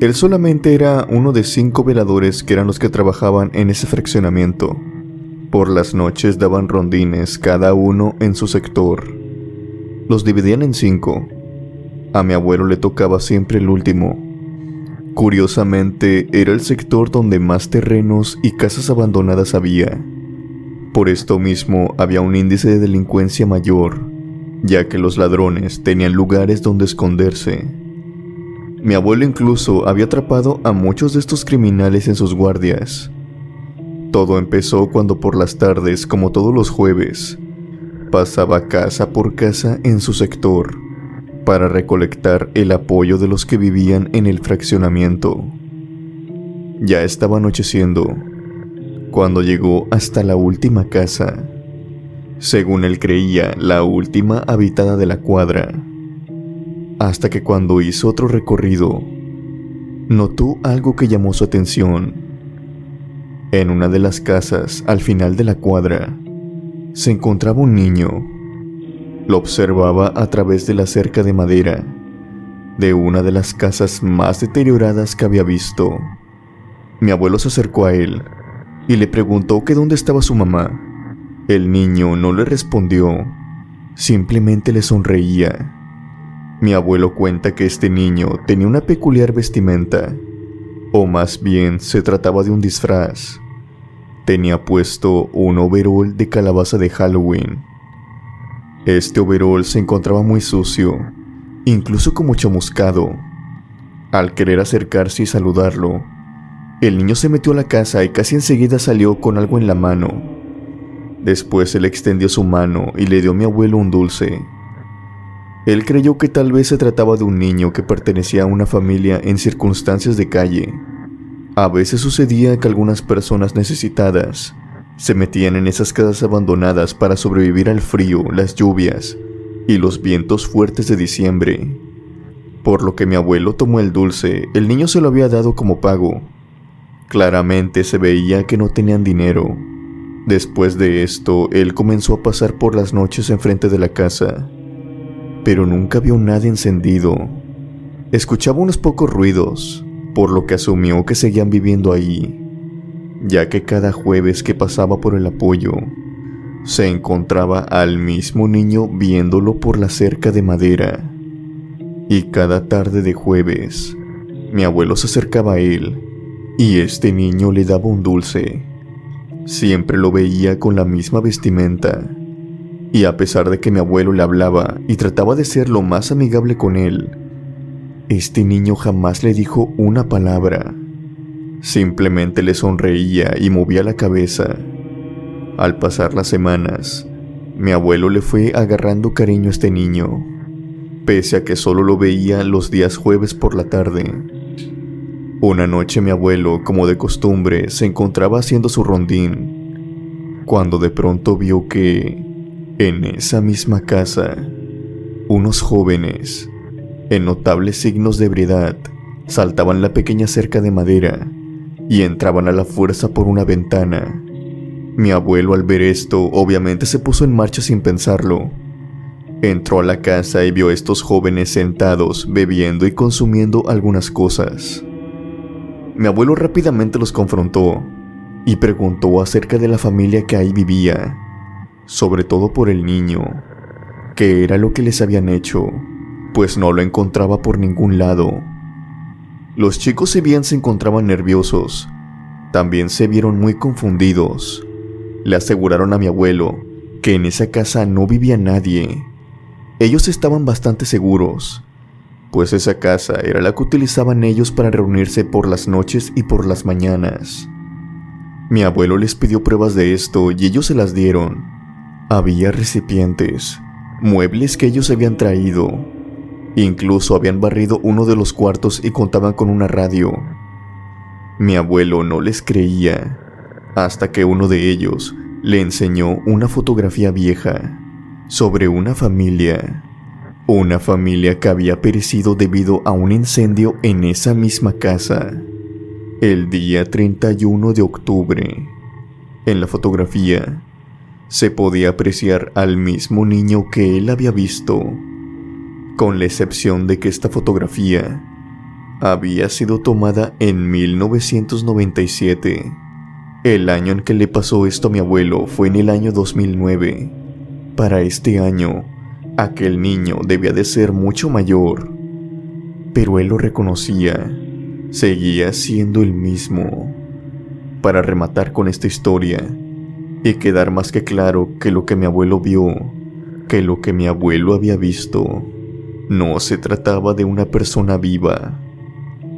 Él solamente era uno de 5 veladores que eran los que trabajaban en ese fraccionamiento. Por las noches daban rondines, cada uno en su sector. Los dividían en 5. A mi abuelo le tocaba siempre el último. Curiosamente, era el sector donde más terrenos y casas abandonadas había. Por esto mismo había un índice de delincuencia mayor, ya que los ladrones tenían lugares donde esconderse. Mi abuelo incluso había atrapado a muchos de estos criminales en sus guardias. Todo empezó cuando por las tardes, como todos los jueves, pasaba casa por casa en su sector para recolectar el apoyo de los que vivían en el fraccionamiento. Ya estaba anocheciendo cuando llegó hasta la última casa, según él creía, la última habitada de la cuadra, hasta que cuando hizo otro recorrido, notó algo que llamó su atención. En una de las casas, al final de la cuadra, se encontraba un niño. Lo observaba a través de la cerca de madera de una de las casas más deterioradas que había visto. Mi abuelo se acercó a él y le preguntó que dónde estaba su mamá. El niño no le respondió, simplemente le sonreía. Mi abuelo cuenta que este niño tenía una peculiar vestimenta, o más bien se trataba de un disfraz. Tenía puesto un overol de calabaza de Halloween. Este overol se encontraba muy sucio, incluso como chamuscado. Al querer acercarse y saludarlo, el niño se metió a la casa y casi enseguida salió con algo en la mano. Después él extendió su mano y le dio a mi abuelo un dulce. Él creyó que tal vez se trataba de un niño que pertenecía a una familia en circunstancias de calle. A veces sucedía que algunas personas necesitadas se metían en esas casas abandonadas para sobrevivir al frío, las lluvias y los vientos fuertes de diciembre. Por lo que mi abuelo tomó el dulce, el niño se lo había dado como pago. Claramente se veía que no tenían dinero. Después de esto, él comenzó a pasar por las noches enfrente de la casa, pero nunca vio nada encendido. Escuchaba unos pocos ruidos, por lo que asumió que seguían viviendo ahí, ya que cada jueves que pasaba por el apoyo, se encontraba al mismo niño viéndolo por la cerca de madera. Y cada tarde de jueves, mi abuelo se acercaba a él, y este niño le daba un dulce, Siempre lo veía con la misma vestimenta, y a pesar de que mi abuelo le hablaba y trataba de ser lo más amigable con él, este niño jamás le dijo una palabra. Simplemente le sonreía y movía la cabeza. Al pasar las semanas, mi abuelo le fue agarrando cariño a este niño, pese a que solo lo veía los días jueves por la tarde. Una noche mi abuelo, como de costumbre, se encontraba haciendo su rondín, cuando de pronto vio que, en esa misma casa, unos jóvenes, en notables signos de ebriedad, saltaban la pequeña cerca de madera y entraban a la fuerza por una ventana. Mi abuelo, al ver esto, obviamente se puso en marcha sin pensarlo. Entró a la casa y vio a estos jóvenes sentados, bebiendo y consumiendo algunas cosas. Mi abuelo rápidamente los confrontó y preguntó acerca de la familia que ahí vivía, sobre todo por el niño, qué era lo que les habían hecho, pues no lo encontraba por ningún lado. Los chicos, si bien se encontraban nerviosos, también se vieron muy confundidos. Le aseguraron a mi abuelo que en esa casa no vivía nadie. Ellos estaban bastante seguros, pues esa casa era la que utilizaban ellos para reunirse por las noches y por las mañanas. Mi abuelo les pidió pruebas de esto y ellos se las dieron. Había recipientes, muebles que ellos habían traído. Incluso habían barrido uno de los cuartos y contaban con una radio. Mi abuelo no les creía, hasta que uno de ellos le enseñó una fotografía vieja sobre una familia que había perecido debido a un incendio en esa misma casa, el día 31 de octubre. En la fotografía se podía apreciar al mismo niño que él había visto, con la excepción de que esta fotografía había sido tomada en 1997. El año en que le pasó esto a mi abuelo fue en el año 2009. Para este año, aquel niño debía de ser mucho mayor, pero él lo reconocía, seguía siendo el mismo. Para rematar con esta historia y quedar más que claro que lo que mi abuelo vio, que lo que mi abuelo había visto, no se trataba de una persona viva.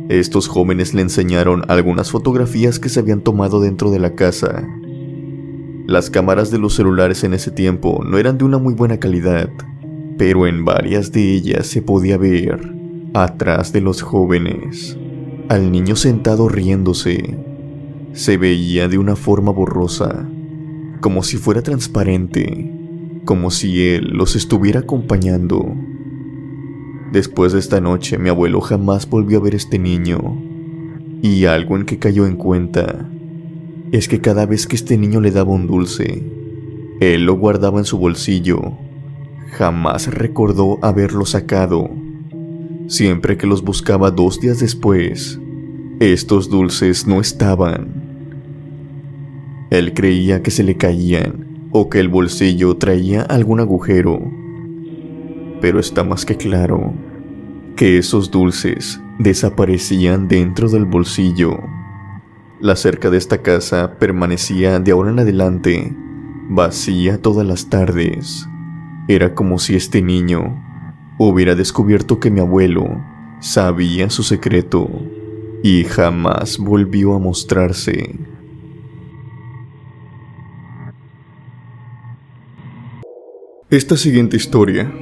Estos jóvenes le enseñaron algunas fotografías que se habían tomado dentro de la casa. Las cámaras de los celulares en ese tiempo no eran de una muy buena calidad, pero en varias de ellas se podía ver, atrás de los jóvenes, al niño sentado riéndose. Se veía de una forma borrosa, como si fuera transparente, como si él los estuviera acompañando. Después de esta noche, mi abuelo jamás volvió a ver a este niño, y algo en que cayó en cuenta es que cada vez que este niño le daba un dulce, él lo guardaba en su bolsillo. Jamás recordó haberlo sacado. Siempre que los buscaba 2 días después, estos dulces no estaban. Él creía que se le caían o que el bolsillo traía algún agujero. Pero está más que claro que esos dulces desaparecían dentro del bolsillo. La cerca de esta casa permanecía de ahora en adelante vacía todas las tardes. Era como si este niño hubiera descubierto que mi abuelo sabía su secreto y jamás volvió a mostrarse. Esta siguiente historia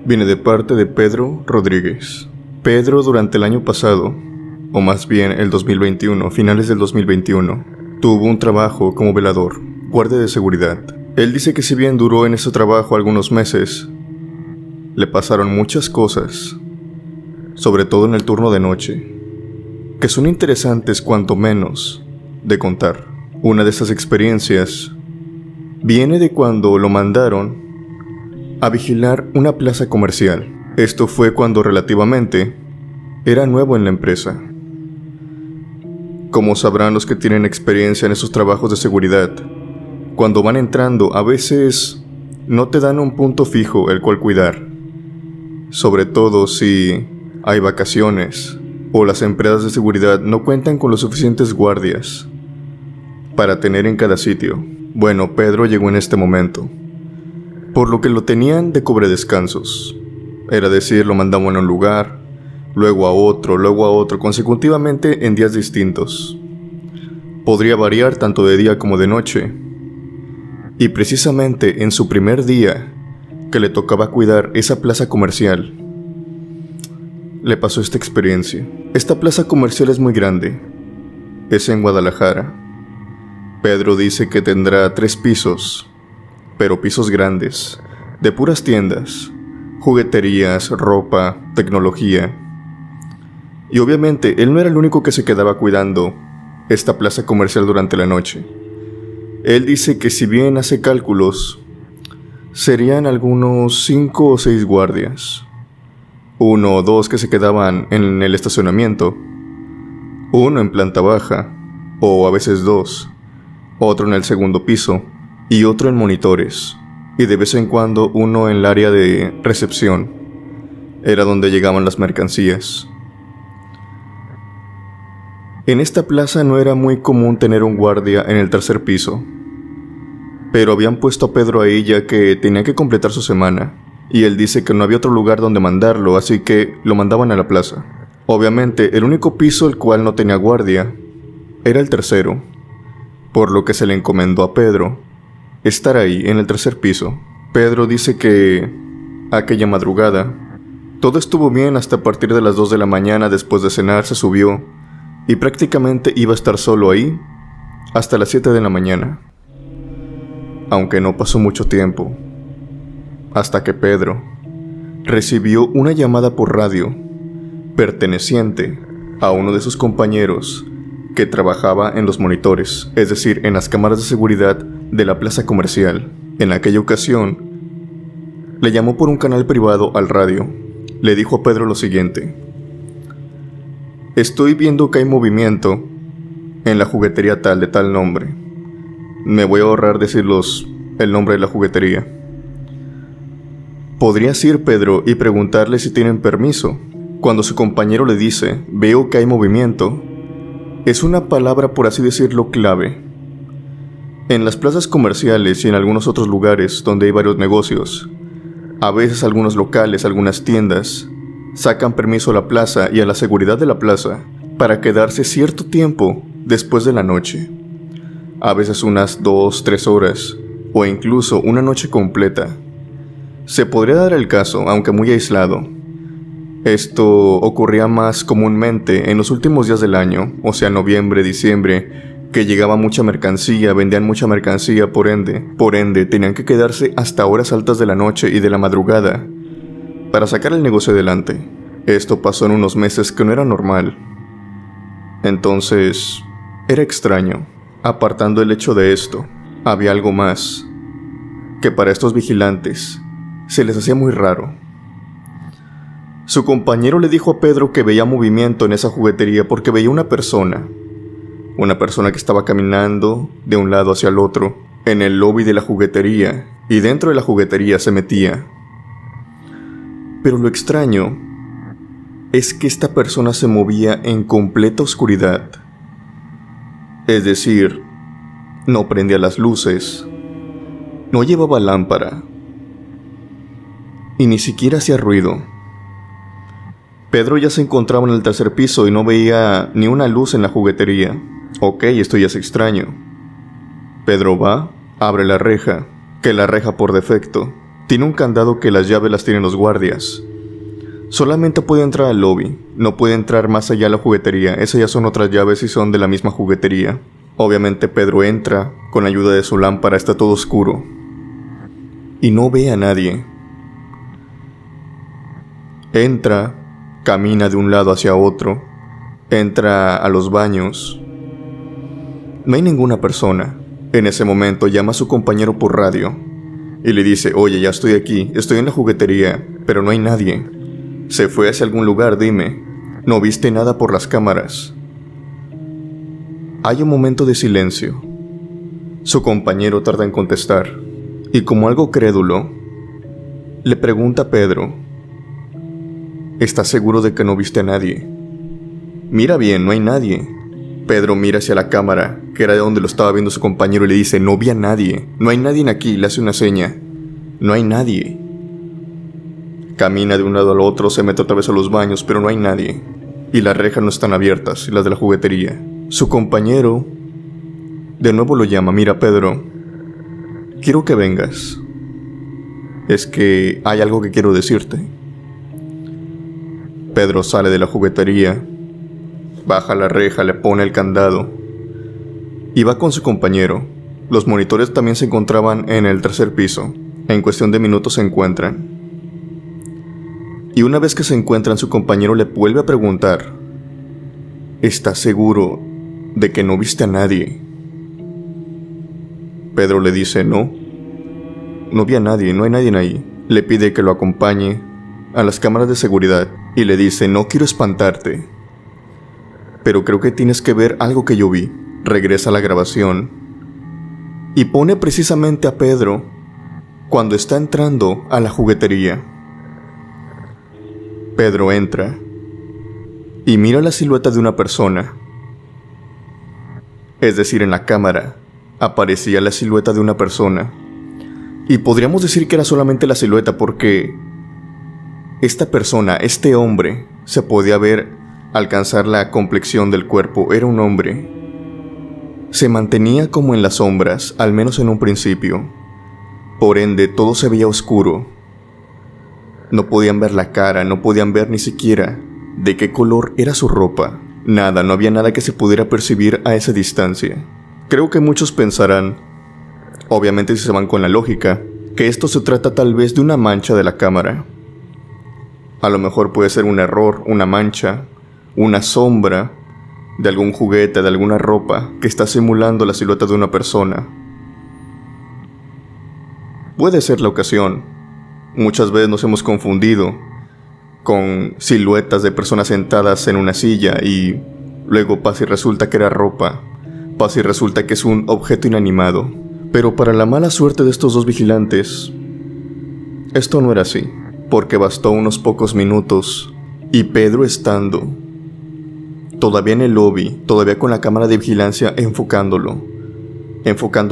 viene de parte de Pedro Rodríguez. Pedro, durante el año pasado, o más bien el 2021, finales del 2021, tuvo un trabajo como velador, guardia de seguridad. Él dice que si bien duró en ese trabajo algunos meses, le pasaron muchas cosas, sobre todo en el turno de noche, que son interesantes cuanto menos de contar. Una de esas experiencias viene de cuando lo mandaron a vigilar una plaza comercial. Esto fue cuando relativamente era nuevo en la empresa. Como sabrán los que tienen experiencia en esos trabajos de seguridad, cuando van entrando a veces no te dan un punto fijo el cual cuidar, sobre todo si hay vacaciones o las empresas de seguridad no cuentan con los suficientes guardias. para tener en cada sitio. Bueno, Pedro llegó en este momento, por lo que lo tenían de cubredescansos. Era decir, lo mandaban a un lugar, luego a otro, consecutivamente en días distintos. Podría variar tanto de día como de noche. Y precisamente en su primer día, que le tocaba cuidar esa plaza comercial, le pasó esta experiencia. Esta plaza comercial es muy grande. Es en Guadalajara. Pedro dice que tendrá 3 pisos, pero pisos grandes, de puras tiendas, jugueterías, ropa, tecnología. Y obviamente él no era el único que se quedaba cuidando esta plaza comercial durante la noche. Él dice que si bien hace cálculos, serían algunos 5 o 6 guardias. 1 o 2 que se quedaban en el estacionamiento, 1 en planta baja, o a veces 2, otro en el segundo piso y otro en monitores, y de vez en cuando uno en el área de recepción. Era donde llegaban las mercancías. En esta plaza no era muy común tener un guardia en el tercer piso, pero habían puesto a Pedro ahí ya que tenía que completar su semana, y él dice que no había otro lugar donde mandarlo, así que lo mandaban a la plaza. Obviamente, el único piso el cual no tenía guardia era el tercero, por lo que se le encomendó a Pedro estar ahí en el tercer piso. Pedro dice que aquella madrugada todo estuvo bien hasta a partir de las 2 de la mañana. Después de cenar se subió y prácticamente iba a estar solo ahí hasta las 7 de la mañana. Aunque no pasó mucho tiempo, hasta que Pedro recibió una llamada por radio perteneciente a uno de sus compañeros que trabajaba en los monitores, es decir, en las cámaras de seguridad de la plaza comercial. En aquella ocasión, le llamó por un canal privado al radio. Le dijo a Pedro lo siguiente: estoy viendo que hay movimiento en la juguetería tal de tal nombre. Me voy a ahorrar decirlos el nombre de la juguetería. ¿Podrías ir, Pedro, y preguntarle si tienen permiso? Cuando su compañero le dice, veo que hay movimiento, es una palabra, por así decirlo, clave. En las plazas comerciales y en algunos otros lugares donde hay varios negocios, a veces algunos locales, algunas tiendas, sacan permiso a la plaza y a la seguridad de la plaza para quedarse cierto tiempo después de la noche. A veces unas 2-3 horas, o incluso una noche completa. Se podría dar el caso, aunque muy aislado. Esto ocurría más comúnmente en los últimos días del año, o sea, noviembre, diciembre, que llegaba mucha mercancía, vendían mucha mercancía, por ende, tenían que quedarse hasta horas altas de la noche y de la madrugada para sacar el negocio adelante. Esto pasó en unos meses que no era normal. Entonces, era extraño. Apartando el hecho de esto, había algo más que para estos vigilantes se les hacía muy raro. Su compañero le dijo a Pedro que veía movimiento en esa juguetería porque veía una persona que estaba caminando de un lado hacia el otro en el lobby de la juguetería, y dentro de la juguetería se metía. Pero lo extraño es que esta persona se movía en completa oscuridad. Es decir, no prendía las luces, no llevaba lámpara, y ni siquiera hacía ruido. Pedro ya se encontraba en el tercer piso y no veía ni una luz en la juguetería. Ok, esto ya es extraño. Pedro va, abre la reja, que la reja por defecto tiene un candado que las llaves las tienen los guardias. Solamente puede entrar al lobby, no puede entrar más allá a la juguetería. Esas ya son otras llaves y son de la misma juguetería. Obviamente Pedro entra, con ayuda de su lámpara, está todo oscuro y no ve a nadie. Entra, camina de un lado hacia otro, entra a los baños. No hay ninguna persona. En ese momento llama a su compañero por radio y le dice: oye, ya estoy aquí, estoy en la juguetería, pero no hay nadie. ¿Se fue hacia algún lugar? Dime. ¿No viste nada por las cámaras? Hay un momento de silencio. Su compañero tarda en contestar, y como algo crédulo, le pregunta a Pedro: ¿estás seguro de que no viste a nadie? Mira bien, no hay nadie. Pedro mira hacia la cámara, que era de donde lo estaba viendo su compañero, y le dice: no vi a nadie, no hay nadie aquí. Le hace una seña: no hay nadie. Camina de un lado al otro, se mete otra vez a los baños, pero no hay nadie. Y las rejas no están abiertas, y las de la juguetería. Su compañero de nuevo lo llama: mira, Pedro, quiero que vengas. Es que hay algo que quiero decirte. Pedro sale de la juguetería, baja la reja, le pone el candado y va con su compañero. Los monitores también se encontraban en el tercer piso. En cuestión de minutos se encuentran. Y una vez que se encuentran, su compañero le vuelve a preguntar: ¿estás seguro de que no viste a nadie? Pedro le dice: no vi a nadie, no hay nadie ahí. Le pide que lo acompañe a las cámaras de seguridad y le dice: no quiero espantarte, pero creo que tienes que ver algo que yo vi. Regresa a la grabación y pone precisamente a Pedro cuando está entrando a la juguetería. Pedro entra y mira la silueta de una persona. Es decir, en la cámara aparecía la silueta de una persona. Y podríamos decir que era solamente la silueta, porque esta persona, este hombre, se podía ver alcanzar la complexión del cuerpo. Era un hombre. Se mantenía como en las sombras, al menos en un principio. Por ende, todo se veía oscuro. No podían ver la cara, no podían ver ni siquiera de qué color era su ropa. Nada, no había nada que se pudiera percibir a esa distancia. Creo que muchos pensarán, obviamente si se van con la lógica, que esto se trata tal vez de una mancha de la cámara. A lo mejor puede ser un error, una mancha, una sombra de algún juguete, de alguna ropa que está simulando la silueta de una persona. Puede ser la ocasión. Muchas veces nos hemos confundido con siluetas de personas sentadas en una silla y luego pasa y resulta que era ropa, pasa y resulta que es un objeto inanimado. Pero para la mala suerte de estos dos vigilantes, esto no era así, porque bastó unos pocos minutos y Pedro, estando todavía en el lobby, todavía con la cámara de vigilancia enfocando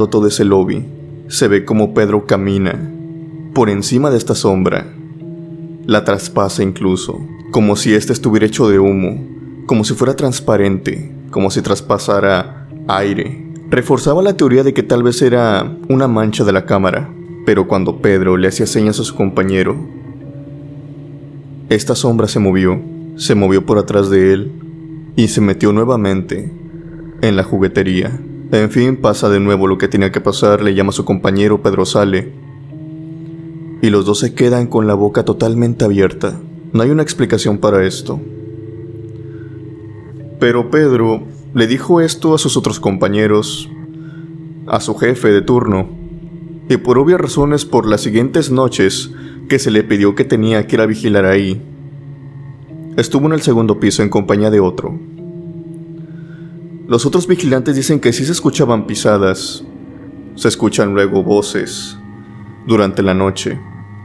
todo ese lobby, se ve como Pedro camina por encima de esta sombra, la traspasa incluso, como si este estuviera hecho de humo, como si fuera transparente, como si traspasara aire. Reforzaba la teoría de que tal vez era una mancha de la cámara, pero cuando Pedro le hacía señas a su compañero, esta sombra se movió por atrás de él y se metió nuevamente en la juguetería. En fin, pasa de nuevo lo que tenía que pasar, le llama a su compañero, Pedro sale y los dos se quedan con la boca totalmente abierta. No hay una explicación para esto. Pero Pedro le dijo esto a sus otros compañeros, a su jefe de turno, y por obvias razones por las siguientes noches que se le pidió que tenía que ir a vigilar ahí, estuvo en el segundo piso en compañía de otro. Los otros vigilantes dicen que sí se escuchaban pisadas, se escuchan luego voces durante la noche,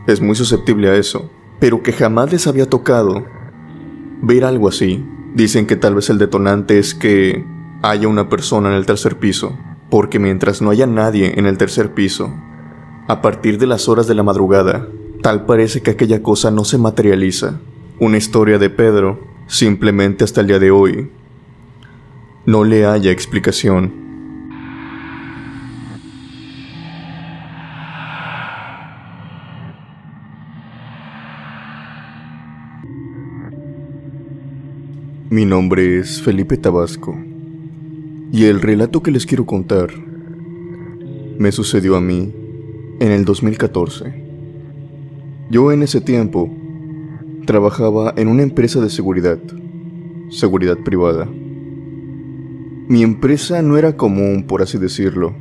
es muy susceptible a eso, pero que jamás les había tocado ver algo así. Dicen que tal vez el detonante es que haya una persona en el tercer piso, porque mientras no haya nadie en el tercer piso, a partir de las horas de la madrugada, tal parece que aquella cosa no se materializa. Una historia de Pedro, simplemente hasta el día de hoy, no le haya explicación. Mi nombre es Felipe Tabasco, y el relato que les quiero contar me sucedió a mí en el 2014. Yo en ese tiempo trabajaba en una empresa de seguridad privada. Mi empresa no era común, por así decirlo.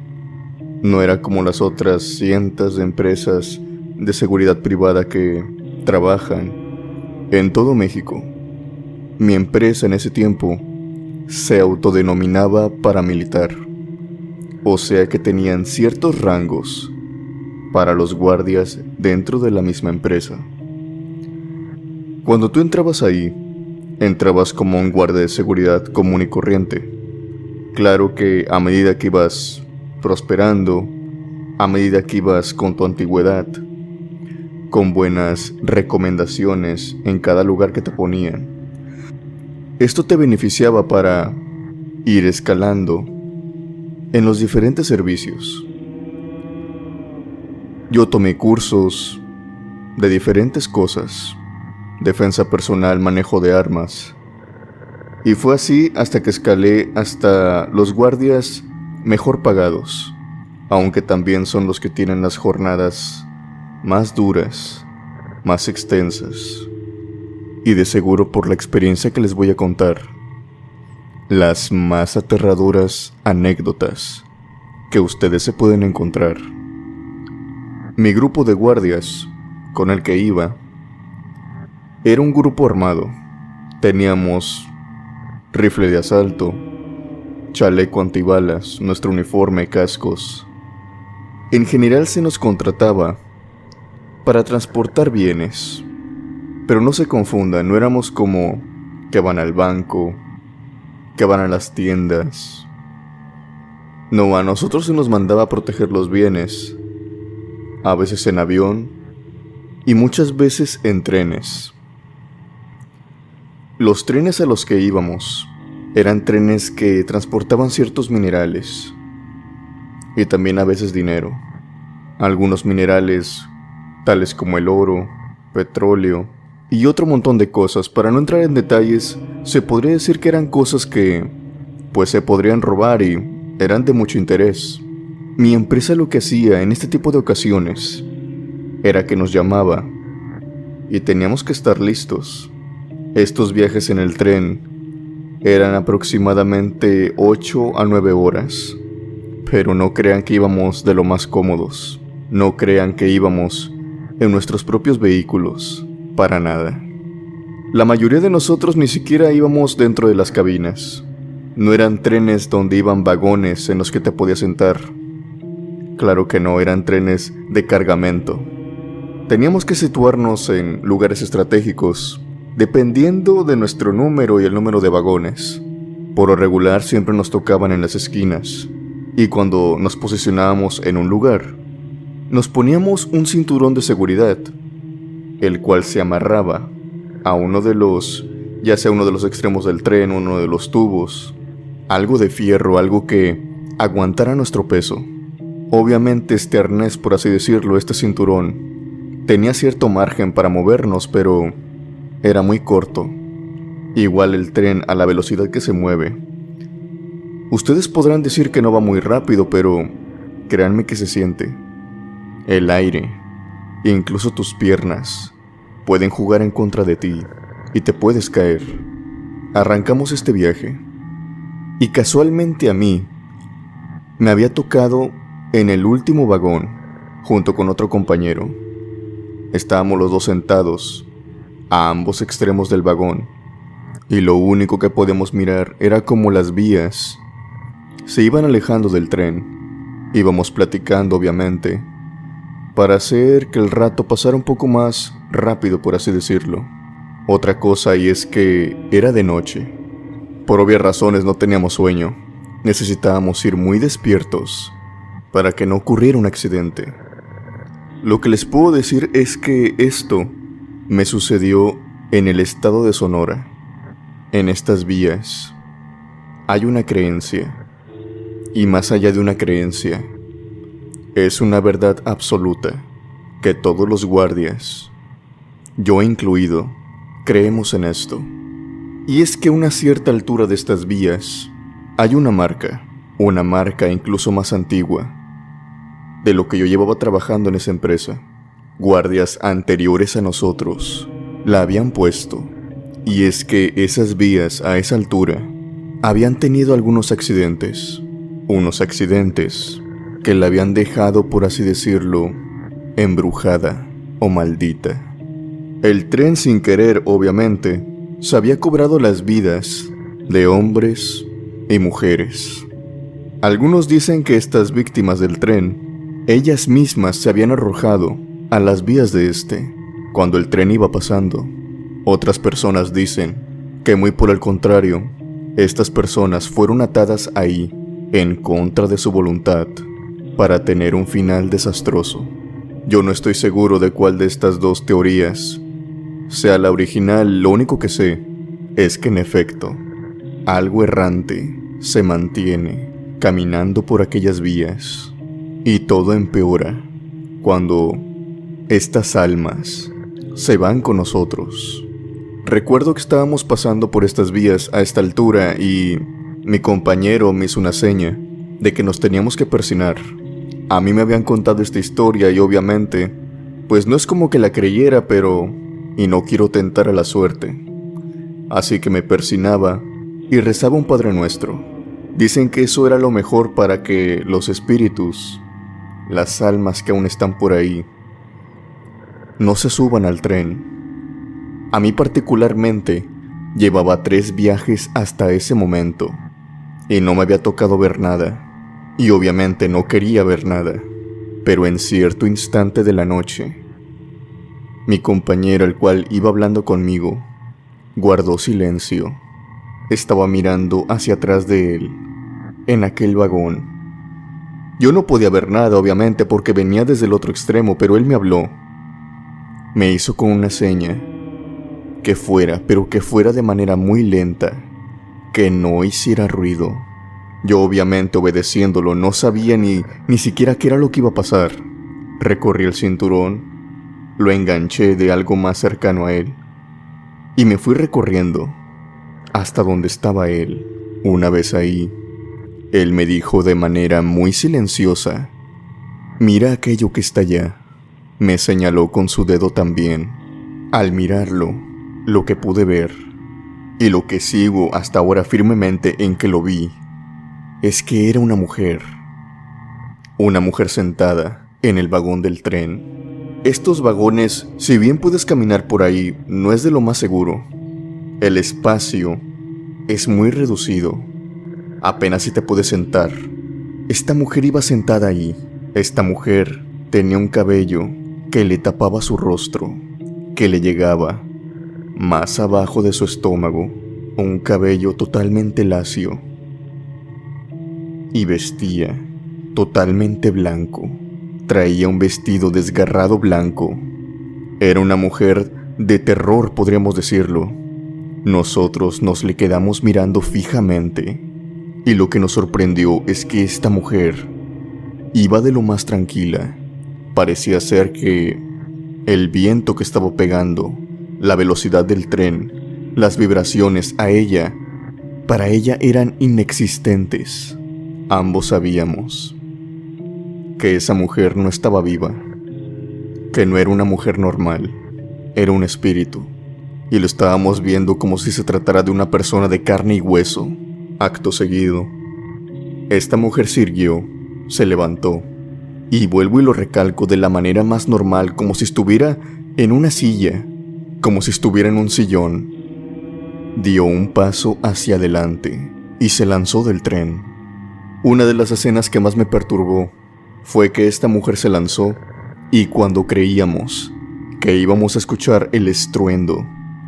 No era como las otras cientos de empresas de seguridad privada que trabajan en todo México. Mi empresa en ese tiempo se autodenominaba paramilitar, o sea que tenían ciertos rangos para los guardias dentro de la misma empresa. Cuando tú entrabas ahí, entrabas como un guardia de seguridad común y corriente, Claro que a medida que ibas prosperando, a medida que ibas con tu antigüedad, con buenas recomendaciones en cada lugar que te ponían, esto te beneficiaba para ir escalando en los diferentes servicios. Yo tomé cursos de diferentes cosas: defensa personal, manejo de armas, y fue así hasta que escalé hasta los guardias mejor pagados, aunque también son los que tienen las jornadas más duras, más extensas, y de seguro, por la experiencia que les voy a contar, las más aterradoras anécdotas que ustedes se pueden encontrar. Mi grupo de guardias con el que iba era un grupo armado. Teníamos rifle de asalto, chaleco antibalas, nuestro uniforme, cascos. En general se nos contrataba para transportar bienes, pero no se confundan, no éramos como que van al banco, que van a las tiendas. No, a nosotros se nos mandaba a proteger los bienes, a veces en avión y muchas veces en trenes. Los trenes a los que íbamos eran trenes que transportaban ciertos minerales y también a veces dinero. Algunos minerales tales como el oro, petróleo y otro montón de cosas. Para no entrar en detalles, se podría decir que eran cosas que pues se podrían robar y eran de mucho interés. Mi empresa lo que hacía en este tipo de ocasiones era que nos llamaba y teníamos que estar listos. Estos viajes en el tren eran aproximadamente 8 a 9 horas, pero no crean que íbamos de lo más cómodos, no crean que íbamos en nuestros propios vehículos, para nada. La mayoría de nosotros ni siquiera íbamos dentro de las cabinas. No eran trenes donde iban vagones en los que te podías sentar. Claro que no, eran trenes de cargamento. Teníamos que situarnos en lugares estratégicos, dependiendo de nuestro número y el número de vagones. Por lo regular siempre nos tocaban en las esquinas, y cuando nos posicionábamos en un lugar, nos poníamos un cinturón de seguridad, el cual se amarraba a uno de los, ya sea uno de los extremos del tren, uno de los tubos, algo de fierro, algo que aguantara nuestro peso. Obviamente este arnés, por así decirlo, este cinturón, tenía cierto margen para movernos, pero era muy corto. Igual el tren, a la velocidad que se mueve, ustedes podrán decir que no va muy rápido, pero créanme que se siente. El aire, incluso tus piernas, pueden jugar en contra de ti y te puedes caer. Arrancamos este viaje y casualmente a mí me había tocado en el último vagón junto con otro compañero. Estábamos los dos sentados a ambos extremos del vagón y lo único que podíamos mirar era cómo las vías se iban alejando del tren. Íbamos platicando, obviamente, para hacer que el rato pasara un poco más rápido, por así decirlo. Otra cosa, y es que era de noche. Por obvias razones no teníamos sueño. Necesitábamos ir muy despiertos para que no ocurriera un accidente. Lo que les puedo decir es que esto me sucedió en el estado de Sonora. En estas vías hay una creencia, y más allá de una creencia, es una verdad absoluta que todos los guardias, yo incluido, creemos en esto. Y es que a una cierta altura de estas vías hay una marca incluso más antigua de lo que yo llevaba trabajando en esa empresa. Guardias anteriores a nosotros la habían puesto, y es que esas vías a esa altura habían tenido algunos accidentes, unos accidentes que la habían dejado, por así decirlo, embrujada o maldita. El tren, sin querer, obviamente, se había cobrado las vidas de hombres y mujeres. Algunos dicen que estas víctimas del tren, ellas mismas se habían arrojado a las vías de este cuando el tren iba pasando. Otras personas dicen que muy por el contrario, Estas personas fueron atadas ahí, en contra de su voluntad, para tener un final desastroso. Yo no estoy seguro de cuál de estas dos teorías sea la original. Lo único que sé es que en efecto, algo errante se mantiene caminando por aquellas vías, y todo empeora cuando estas almas se van con nosotros. Recuerdo que estábamos pasando por estas vías a esta altura y mi compañero me hizo una seña de que nos teníamos que persignar. A mí me habían contado esta historia y obviamente, pues no es como que la creyera, pero y no quiero tentar a la suerte. Así que me persignaba y rezaba un Padre Nuestro. Dicen que eso era lo mejor para que los espíritus, las almas que aún están por ahí, no se suban al tren. A mí particularmente, llevaba 3 viajes hasta ese momento y no me había tocado ver nada. Y obviamente no quería ver nada, pero en cierto instante de la noche, mi compañero, el cual iba hablando conmigo, guardó silencio. Estaba mirando hacia atrás de él, en aquel vagón. Yo no podía ver nada, obviamente, porque venía desde el otro extremo, pero él me habló. Me hizo con una seña, que fuera, pero que fuera de manera muy lenta, que no hiciera ruido. Yo obviamente obedeciéndolo, no sabía ni siquiera qué era lo que iba a pasar. Recorrí el cinturón, lo enganché de algo más cercano a él y me fui recorriendo hasta donde estaba él. Una vez ahí, él me dijo de manera muy silenciosa: «Mira aquello que está allá». Me señaló con su dedo también. Al mirarlo, lo que pude ver, y lo que sigo hasta ahora firmemente en que lo vi, es que era una mujer sentada en el vagón del tren. Estos vagones, si bien puedes caminar por ahí, no es de lo más seguro. El espacio es muy reducido, apenas si te puedes sentar. Esta mujer iba sentada ahí. Esta mujer tenía un cabello que le tapaba su rostro, que le llegaba más abajo de su estómago, un cabello totalmente lacio. Y vestía totalmente blanco. Traía un vestido desgarrado blanco. Era una mujer de terror, podríamos decirlo. Nosotros nos le quedamos mirando fijamente, y lo que nos sorprendió es que esta mujer iba de lo más tranquila. Parecía ser que el viento que estaba pegando, la velocidad del tren, las vibraciones para ella eran inexistentes. Ambos sabíamos que esa mujer no estaba viva, que no era una mujer normal, era un espíritu, y lo estábamos viendo como si se tratara de una persona de carne y hueso. Acto seguido, esta mujer se irguió, se levantó, y vuelvo y lo recalco de la manera más normal, como si estuviera en una silla, como si estuviera en un sillón. Dio un paso hacia adelante y se lanzó del tren. Una de las escenas que más me perturbó fue que esta mujer se lanzó y cuando creíamos que íbamos a escuchar el estruendo,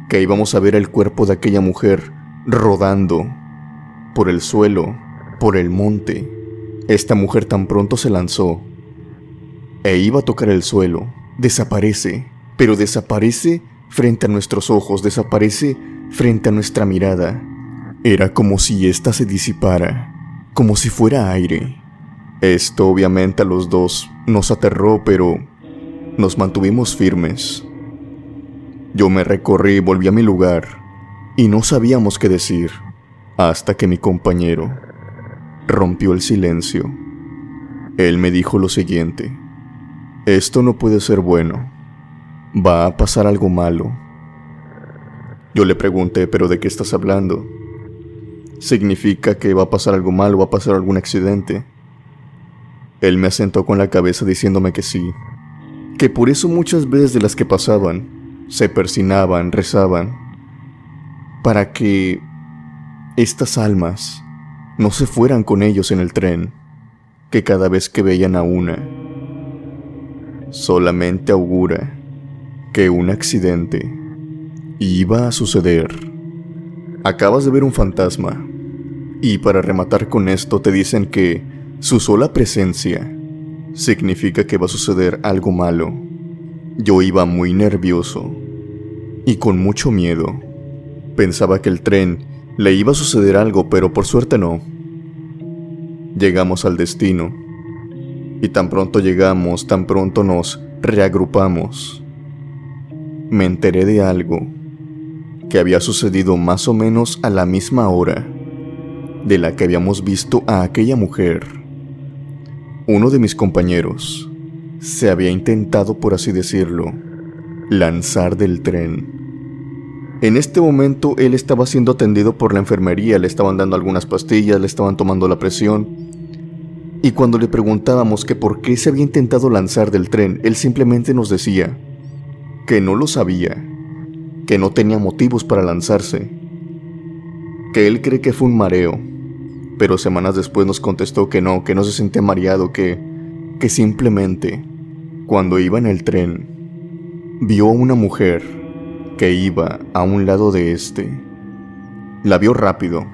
que íbamos a ver el cuerpo de aquella mujer rodando por el suelo, por el monte, esta mujer tan pronto se lanzó e iba a tocar el suelo, desaparece, pero desaparece frente a nuestros ojos, desaparece frente a nuestra mirada. Era como si ésta se disipara, como si fuera aire. Esto obviamente a los dos nos aterró, pero nos mantuvimos firmes. Yo me recorrí y volví a mi lugar, y no sabíamos qué decir, hasta que mi compañero rompió el silencio. Él me dijo lo siguiente: «Esto no puede ser bueno, va a pasar algo malo». Yo le pregunté: «¿Pero de qué estás hablando? ¿Significa que va a pasar algo malo, va a pasar algún accidente?». Él me asentó con la cabeza diciéndome que sí, que por eso muchas veces de las que pasaban, se persinaban, rezaban, para que estas almas no se fueran con ellos en el tren, que cada vez que veían a una, solamente augura que un accidente iba a suceder. Acabas de ver un fantasma, Y para rematar con esto te dicen que su sola presencia significa que va a suceder algo malo. Yo iba muy nervioso y con mucho miedo. Pensaba que el tren le iba a suceder algo, pero por suerte no. Llegamos al destino y tan pronto llegamos, tan pronto nos reagrupamos. Me enteré de algo que había sucedido más o menos a la misma hora de la que habíamos visto a aquella mujer. Uno de mis compañeros se había intentado, por así decirlo, lanzar del tren. En este momento él estaba siendo atendido por la enfermería, le estaban dando algunas pastillas, le estaban tomando la presión. Y cuando le preguntábamos que por qué se había intentado lanzar del tren, él simplemente nos decía que no lo sabía, que no tenía motivos para lanzarse, que él cree que fue un mareo, pero semanas después nos contestó que no se sentía mareado, que simplemente, cuando iba en el tren, vio a una mujer que iba a un lado de este. La vio rápido,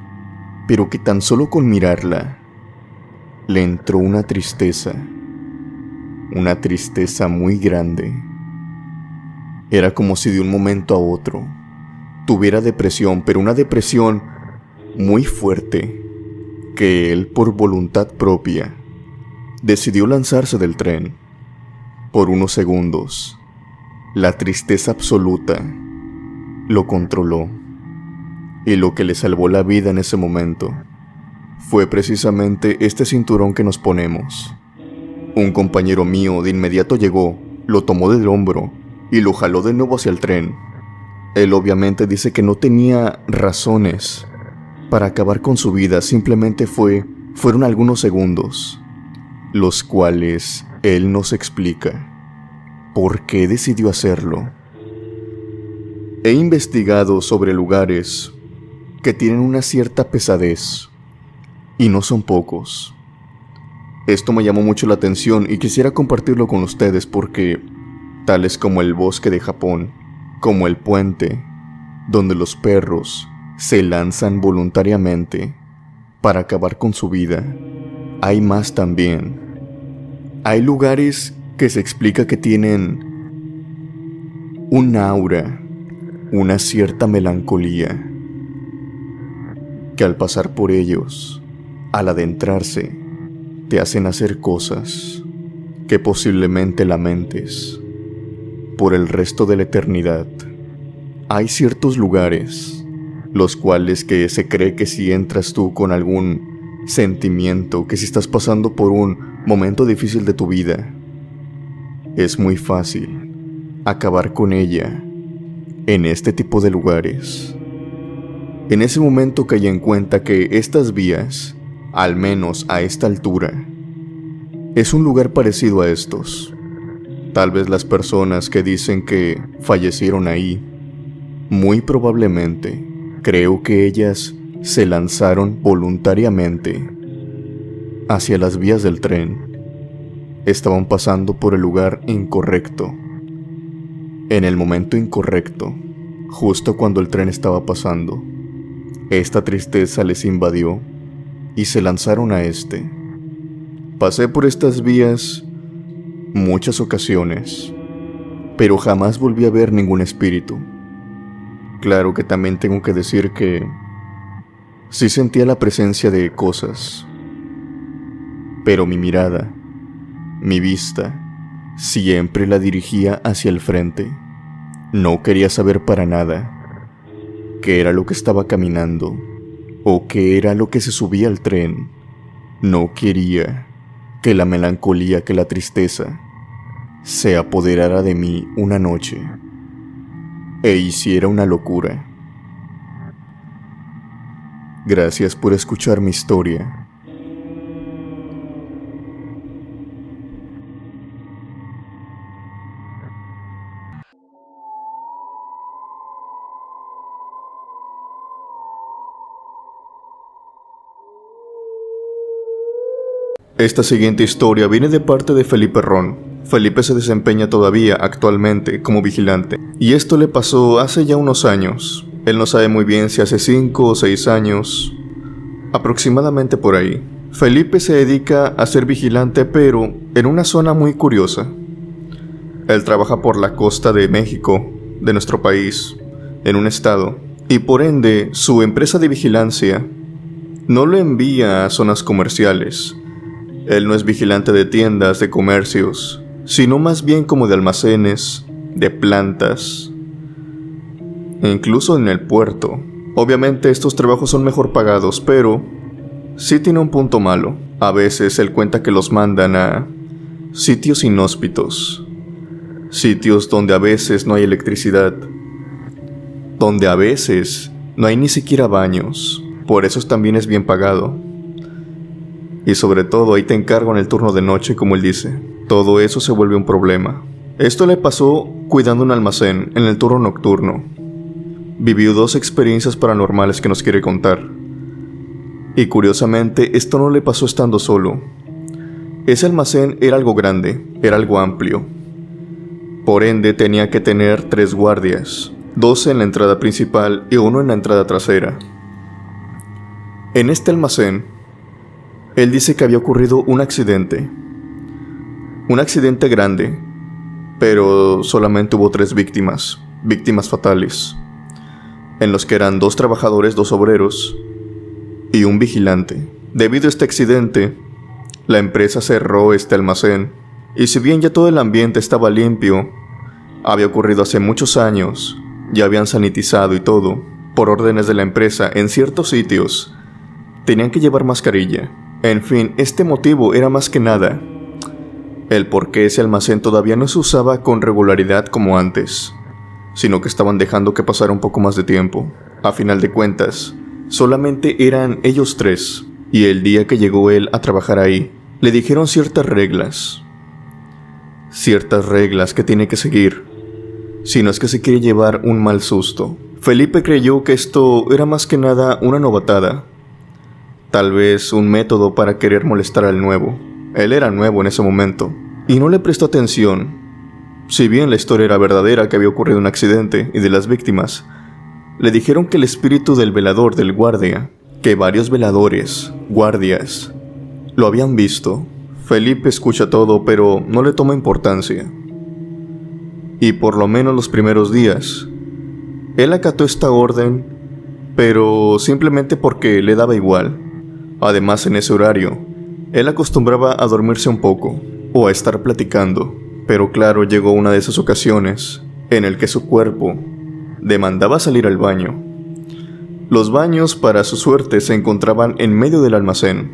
pero que tan solo con mirarla, le entró una tristeza muy grande. Era como si de un momento a otro tuviera depresión, pero una depresión muy fuerte, que él por voluntad propia decidió lanzarse del tren. Por unos segundos, la tristeza absoluta lo controló, y lo que le salvó la vida en ese momento fue precisamente este cinturón que nos ponemos. Un compañero mío de inmediato llegó, lo tomó del hombro y lo jaló de nuevo hacia el tren. Él obviamente dice que no tenía razones para acabar con su vida, simplemente fueron algunos segundos, los cuales él nos explica por qué decidió hacerlo. He investigado sobre lugares que tienen una cierta pesadez, y no son pocos. Esto me llamó mucho la atención y quisiera compartirlo con ustedes porque, tales como el bosque de Japón, como el puente, donde los perros se lanzan voluntariamente para acabar con su vida, hay más también. Hay lugares que se explica que tienen un aura, una cierta melancolía, que al pasar por ellos, al adentrarse, te hacen hacer cosas que posiblemente lamentes por el resto de la eternidad. Hay ciertos lugares, los cuales que se cree que si entras tú con algún sentimiento, que si estás pasando por un momento difícil de tu vida, es muy fácil acabar con ella en este tipo de lugares. En ese momento caí en cuenta que estas vías, al menos a esta altura, es un lugar parecido a estos. Tal vez las personas que dicen que fallecieron ahí, muy probablemente, creo que ellas se lanzaron voluntariamente hacia las vías del tren. Estaban pasando por el lugar incorrecto, en el momento incorrecto, justo cuando el tren estaba pasando. Esta tristeza les invadió y se lanzaron a este. Pasé por estas vías muchas ocasiones, pero jamás volví a ver ningún espíritu. Claro que también tengo que decir que sí sentía la presencia de cosas, pero mi mirada, mi vista, siempre la dirigía hacia el frente. No quería saber para nada qué era lo que estaba caminando o qué era lo que se subía al tren. No quería que la melancolía, que la tristeza se apoderara de mí una noche e hiciera una locura. Gracias por escuchar mi historia. Esta siguiente historia viene de parte de Felipe Ron. Felipe se desempeña todavía actualmente como vigilante, y esto le pasó hace ya unos años. Él no sabe muy bien si hace 5 o 6 años, aproximadamente por ahí. Felipe se dedica a ser vigilante, pero en una zona muy curiosa. Él trabaja por la costa de México, de nuestro país, en un estado, y por ende su empresa de vigilancia no lo envía a zonas comerciales. Él no es vigilante de tiendas, de comercios, sino más bien como de almacenes, de plantas, e incluso en el puerto. Obviamente estos trabajos son mejor pagados, pero sí tiene un punto malo. A veces él cuenta que los mandan a sitios inhóspitos, sitios donde a veces no hay electricidad, donde a veces no hay ni siquiera baños. Por eso también es bien pagado. Y sobre todo ahí te encargo en el turno de noche, como él dice. Todo eso se vuelve un problema. Esto le pasó cuidando un almacén en el turno nocturno. Vivió 2 experiencias paranormales que nos quiere contar. Y curiosamente, esto no le pasó estando solo. Ese almacén era algo grande, era algo amplio. Por ende, tenía que tener 3 guardias, 2 en la entrada principal y 1 en la entrada trasera. En este almacén, él dice que había ocurrido un accidente. Un accidente grande, pero solamente hubo 3 víctimas fatales, en los que eran 2 trabajadores, 2 obreros y un vigilante. Debido a este accidente, la empresa cerró este almacén, y si bien ya todo el ambiente estaba limpio, había ocurrido hace muchos años, ya habían sanitizado y todo, por órdenes de la empresa, en ciertos sitios tenían que llevar mascarilla. En fin, este motivo era más que nada el por qué ese almacén todavía no se usaba con regularidad como antes, sino que estaban dejando que pasara un poco más de tiempo. A final de cuentas, solamente eran ellos 3, y el día que llegó él a trabajar ahí, le dijeron ciertas reglas que tiene que seguir, si no es que se quiere llevar un mal susto. Felipe creyó que esto era más que nada una novatada, tal vez un método para querer molestar al nuevo. Él era nuevo en ese momento, y no le prestó atención. Si bien la historia era verdadera, que había ocurrido un accidente, y de las víctimas, le dijeron que el espíritu del velador, del guardia, que varios veladores, guardias, lo habían visto. Felipe escucha todo, pero no le toma importancia. Y por lo menos los primeros días, él acató esta orden, pero simplemente porque le daba igual. Además, en ese horario, él acostumbraba a dormirse un poco, o a estar platicando. Pero claro, llegó una de esas ocasiones en el que su cuerpo demandaba salir al baño. Los baños, para su suerte, se encontraban en medio del almacén,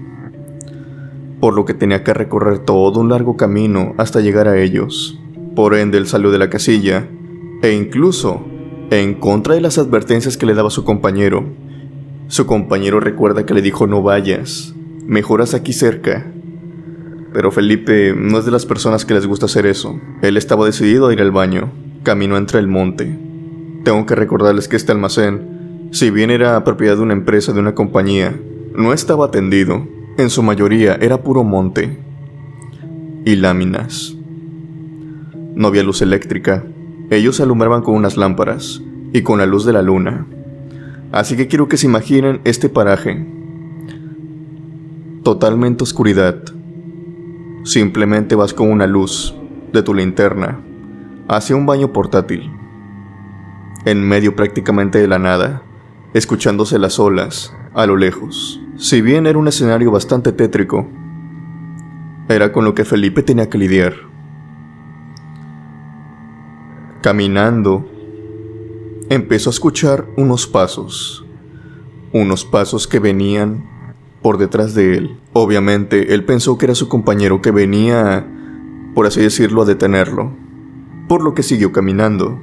por lo que tenía que recorrer todo un largo camino hasta llegar a ellos. Por ende, él salió de la casilla, e incluso, en contra de las advertencias que le daba su compañero recuerda que le dijo: no vayas, mejoras aquí cerca. Pero Felipe no es de las personas que les gusta hacer eso. Él estaba decidido a ir al baño, camino entre el monte. Tengo que recordarles que este almacén, si bien era propiedad de una empresa, de una compañía, no estaba atendido. En su mayoría era puro monte y láminas. No había luz eléctrica. Ellos alumbraban con unas lámparas y con la luz de la luna. Así que quiero que se imaginen este paraje. Totalmente oscuridad. Simplemente vas con una luz de tu linterna hacia un baño portátil, en medio prácticamente de la nada, escuchándose las olas a lo lejos. Si bien era un escenario bastante tétrico, era con lo que Felipe tenía que lidiar. Caminando, empezó a escuchar unos pasos que venían por detrás de él. Obviamente, él pensó que era su compañero que venía, por así decirlo, a detenerlo, por lo que siguió caminando.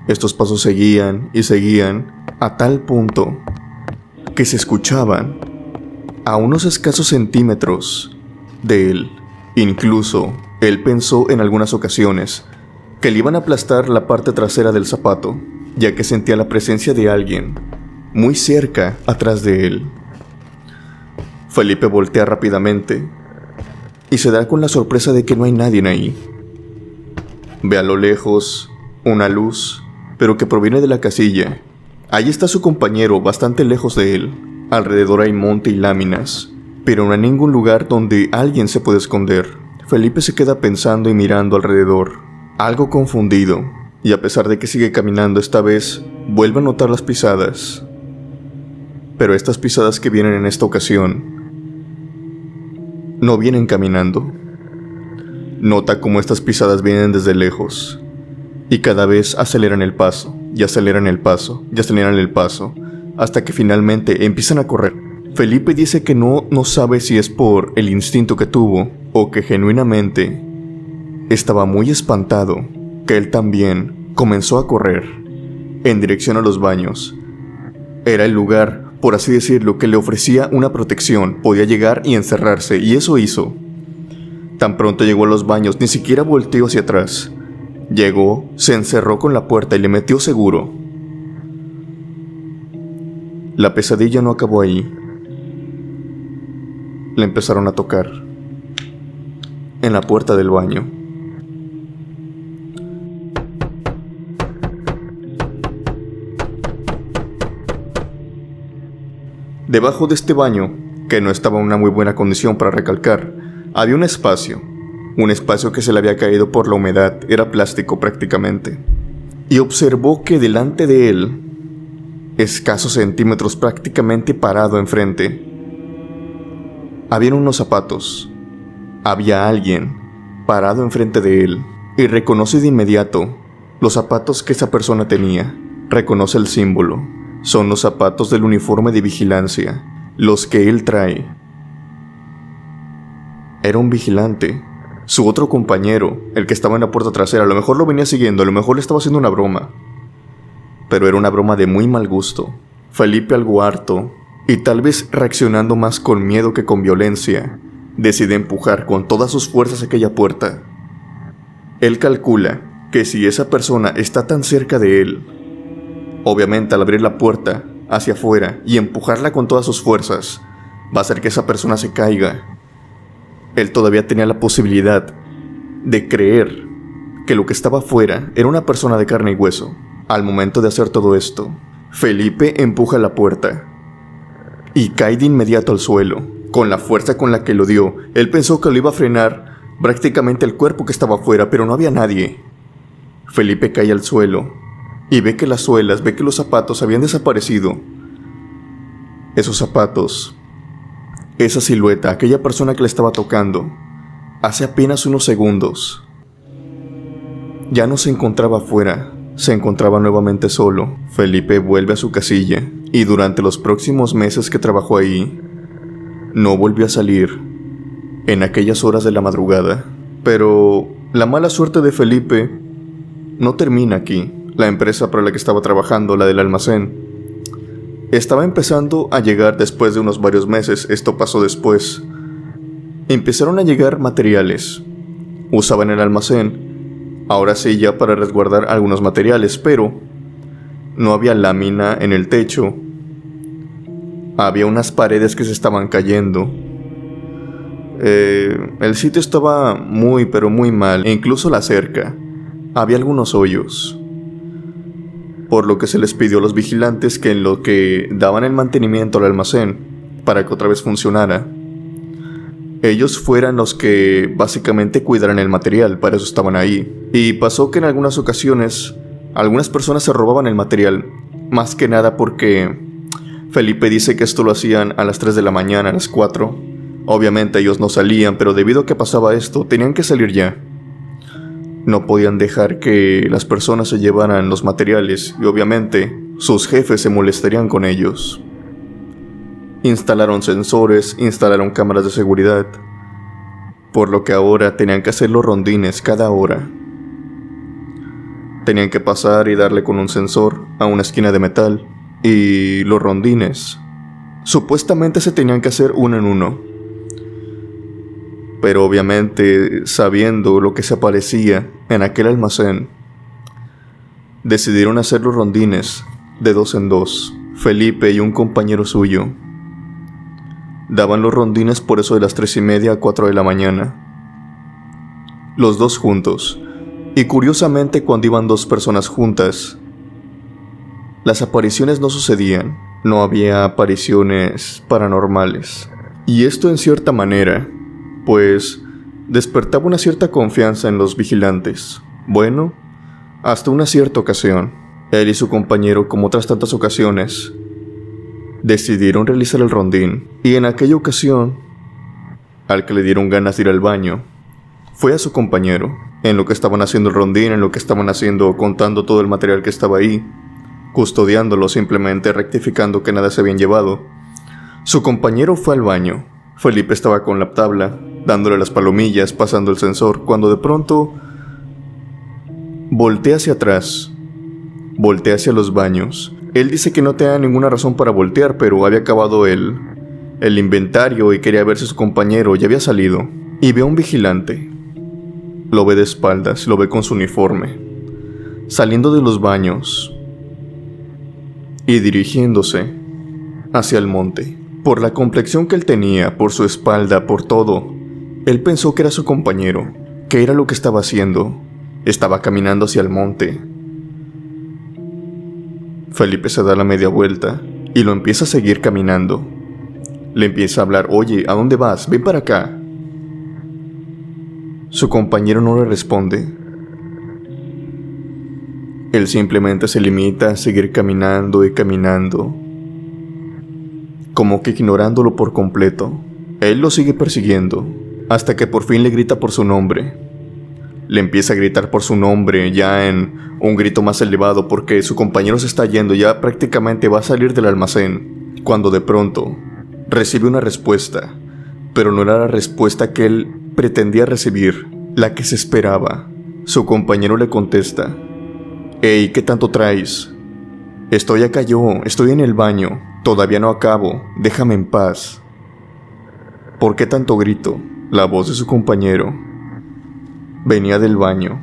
Estos pasos seguían y seguían, a tal punto que se escuchaban a unos escasos centímetros de él. Incluso, él pensó en algunas ocasiones que le iban a aplastar la parte trasera del zapato, ya que sentía la presencia de alguien muy cerca atrás de él. Felipe voltea rápidamente y se da con la sorpresa de que no hay nadie ahí. Ve a lo lejos una luz, pero que proviene de la casilla. Ahí está su compañero, bastante lejos de él. Alrededor hay monte y láminas, pero no hay ningún lugar donde alguien se pueda esconder. Felipe se queda pensando y mirando alrededor, algo confundido, y a pesar de que sigue caminando esta vez, vuelve a notar las pisadas. Pero estas pisadas que vienen en esta ocasión no vienen caminando. Nota cómo estas pisadas vienen desde lejos y cada vez aceleran el paso, y aceleran el paso, y aceleran el paso, hasta que finalmente empiezan a correr. Felipe dice que no sabe si es por el instinto que tuvo o que genuinamente estaba muy espantado, que él también comenzó a correr en dirección a los baños. Era el lugar, por así decirlo, que le ofrecía una protección. Podía llegar y encerrarse, y eso hizo. Tan pronto llegó a los baños, ni siquiera volteó hacia atrás. Llegó, se encerró con la puerta y le metió seguro. La pesadilla no acabó ahí. Le empezaron a tocar en la puerta del baño. Debajo de este baño, que no estaba en una muy buena condición para recalcar, había un espacio que se le había caído por la humedad, era plástico prácticamente, y observó que delante de él, escasos centímetros prácticamente parado enfrente, habían unos zapatos. Había alguien parado enfrente de él, y reconoce de inmediato los zapatos que esa persona tenía. Reconoce el símbolo. Son los zapatos del uniforme de vigilancia, los que él trae. Era un vigilante. Su otro compañero, el que estaba en la puerta trasera, a lo mejor lo venía siguiendo, a lo mejor le estaba haciendo una broma. Pero era una broma de muy mal gusto. Felipe, algo harto, y tal vez reaccionando más con miedo que con violencia, decide empujar con todas sus fuerzas aquella puerta. Él calcula que si esa persona está tan cerca de él, obviamente al abrir la puerta hacia afuera y empujarla con todas sus fuerzas, va a hacer que esa persona se caiga. Él todavía tenía la posibilidad de creer que lo que estaba afuera era una persona de carne y hueso. Al momento de hacer todo esto, Felipe empuja la puerta y cae de inmediato al suelo. Con la fuerza con la que lo dio, él pensó que lo iba a frenar prácticamente el cuerpo que estaba afuera, pero no había nadie. Felipe cae al suelo y ve que las suelas, ve que los zapatos habían desaparecido. Esos zapatos, esa silueta, aquella persona que le estaba tocando, hace apenas unos segundos, ya no se encontraba afuera, se encontraba nuevamente solo. Felipe vuelve a su casilla y durante los próximos meses que trabajó ahí, no volvió a salir en aquellas horas de la madrugada. Pero la mala suerte de Felipe no termina aquí. La empresa para la que estaba trabajando, la del almacén, estaba empezando a llegar después de unos varios meses. Esto pasó después. Empezaron a llegar materiales. Usaban el almacén, ahora sí ya para resguardar algunos materiales, pero no había lámina en el techo. Había unas paredes que se estaban cayendo. El sitio estaba muy pero muy mal, e incluso la cerca. Había algunos hoyos. Por lo que se les pidió a los vigilantes que en lo que daban el mantenimiento al almacén, para que otra vez funcionara, ellos fueran los que básicamente cuidaran el material, para eso estaban ahí. Y pasó que en algunas ocasiones, algunas personas se robaban el material, más que nada porque Felipe dice que esto lo hacían a las 3 de la mañana, a las 4. Obviamente ellos no salían, pero debido a que pasaba esto, tenían que salir ya. No podían dejar que las personas se llevaran los materiales y obviamente sus jefes se molestarían con ellos. Instalaron sensores, instalaron cámaras de seguridad, por lo que ahora tenían que hacer los rondines cada hora. Tenían que pasar y darle con un sensor a una esquina de metal, y los rondines supuestamente se tenían que hacer uno en uno. Pero obviamente, sabiendo lo que se aparecía en aquel almacén, decidieron hacer los rondines de 2 en 2. Felipe y un compañero suyo daban los rondines por eso de las 3:30 a 4 de la mañana. Los dos juntos. Y curiosamente, cuando iban 2 personas juntas, las apariciones no sucedían. no había apariciones paranormales. Y esto en cierta manera, pues, despertaba una cierta confianza en los vigilantes. Bueno, hasta una cierta ocasión, él y su compañero, como otras tantas ocasiones, decidieron realizar el rondín. Y en aquella ocasión, al que le dieron ganas de ir al baño, fue a su compañero. En lo que estaban haciendo el rondín, en lo que estaban haciendo, contando todo el material que estaba ahí, custodiándolo, simplemente rectificando que nada se habían llevado, su compañero fue al baño. Felipe estaba con la tabla, dándole las palomillas, pasando el sensor, cuando de pronto voltea hacia atrás, voltea hacia los baños. Él dice que no tenía ninguna razón para voltear, pero había acabado el inventario y quería ver si su compañero ya había salido. Y ve a un vigilante. Lo ve de espaldas, lo ve con su uniforme, saliendo de los baños y dirigiéndose hacia el monte. Por la complexión que él tenía, por su espalda, por todo, él pensó que era su compañero, que era lo que estaba haciendo. Estaba caminando hacia el monte. Felipe se da la media vuelta y lo empieza a seguir caminando. Le empieza a hablar: oye, ¿a dónde vas? Ven para acá. Su compañero no le responde. Él simplemente se limita a seguir caminando y caminando, como que ignorándolo por completo. Él lo sigue persiguiendo, hasta que por fin le grita por su nombre. Le empieza a gritar por su nombre, ya en un grito más elevado, porque su compañero se está yendo, ya prácticamente va a salir del almacén, cuando de pronto recibe una respuesta, pero no era la respuesta que él pretendía recibir, la que se esperaba. Su compañero le contesta: «Hey, ¿qué tanto traes? Estoy acá yo, estoy en el baño, todavía no acabo, déjame en paz». ¿Por qué tanto grito? La voz de su compañero venía del baño,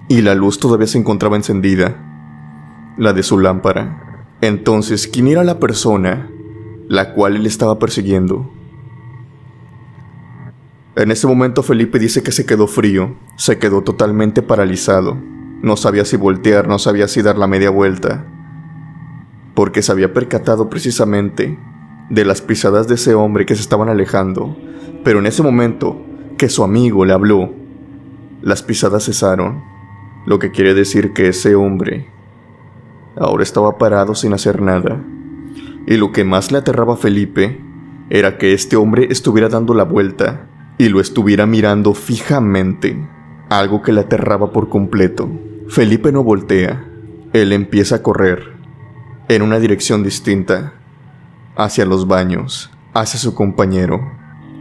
y la luz todavía se encontraba encendida, la de su lámpara. Entonces, ¿quién era la persona la cual él estaba persiguiendo? En ese momento Felipe dice que se quedó frío, se quedó totalmente paralizado. No sabía si voltear, no sabía si dar la media vuelta, porque se había percatado precisamente de las pisadas de ese hombre que se estaban alejando. Pero en ese momento que su amigo le habló, las pisadas cesaron, lo que quiere decir que ese hombre ahora estaba parado sin hacer nada. Y lo que más le aterraba a Felipe era que este hombre estuviera dando la vuelta y lo estuviera mirando fijamente, algo que le aterraba por completo. Felipe no voltea, él empieza a correr en una dirección distinta, hacia los baños, hacia su compañero.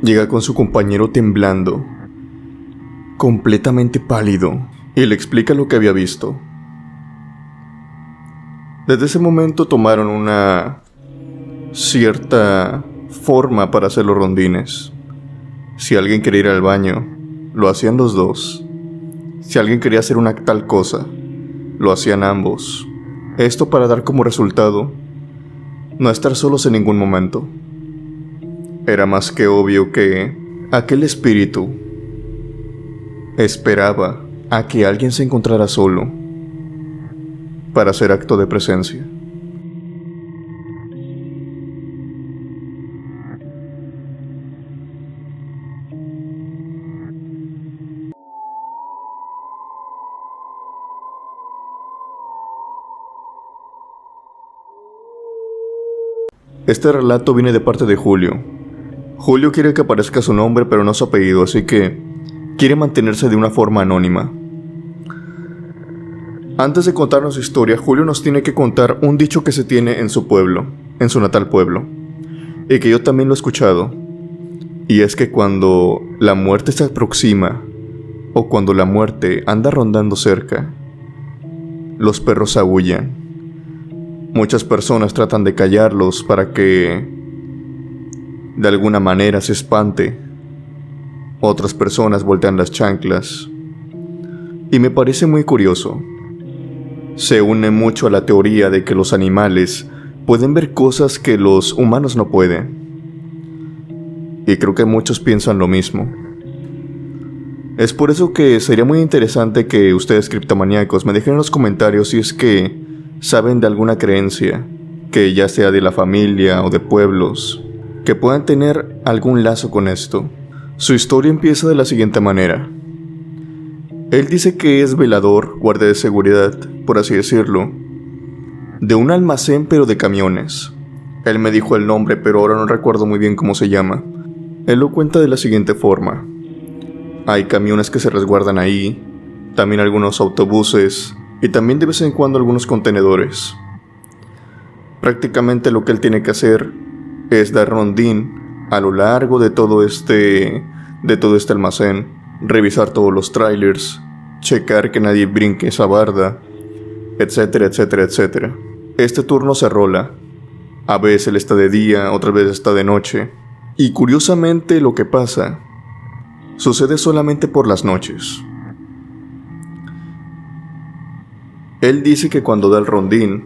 Llega con su compañero temblando, completamente pálido, y le explica lo que había visto. Desde ese momento tomaron una cierta forma para hacer los rondines. Si alguien quería ir al baño, lo hacían los dos. Si alguien quería hacer una tal cosa, lo hacían ambos. Esto para dar como resultado no estar solos en ningún momento. Era más que obvio que aquel espíritu esperaba a que alguien se encontrara solo para hacer acto de presencia. Este relato viene de parte de Julio. Julio quiere que aparezca su nombre pero no su apellido, así que quiere mantenerse de una forma anónima. Antes de contarnos su historia, Julio nos tiene que contar un dicho que se tiene en su pueblo, en su natal pueblo, y que yo también lo he escuchado. Y es que cuando la muerte se aproxima, o cuando la muerte anda rondando cerca, los perros aúllan. Muchas personas tratan de callarlos para que de alguna manera se espante. Otras personas voltean las chanclas. Y me parece muy curioso. Se une mucho a la teoría de que los animales pueden ver cosas que los humanos no pueden. Y creo que muchos piensan lo mismo. Es por eso que sería muy interesante que ustedes, criptomaníacos, me dejen en los comentarios si es que saben de alguna creencia que ya sea de la familia o de pueblos, que puedan tener algún lazo con esto. Su historia empieza de la siguiente manera. Él dice que es velador, guardia de seguridad, por así decirlo, de un almacén pero de camiones. Él me dijo el nombre, pero ahora no recuerdo muy bien cómo se llama. Él lo cuenta de la siguiente forma. Hay camiones que se resguardan ahí, también algunos autobuses y también de vez en cuando algunos contenedores. Prácticamente lo que él tiene que hacer es dar rondín a lo largo de todo este almacén, revisar todos los trailers, checar que nadie brinque esa barda, etcétera, etcétera, etcétera. Este turno se rola. A veces él está de día, otras veces está de noche. Y curiosamente lo que pasa sucede solamente por las noches. Él dice que cuando da el rondín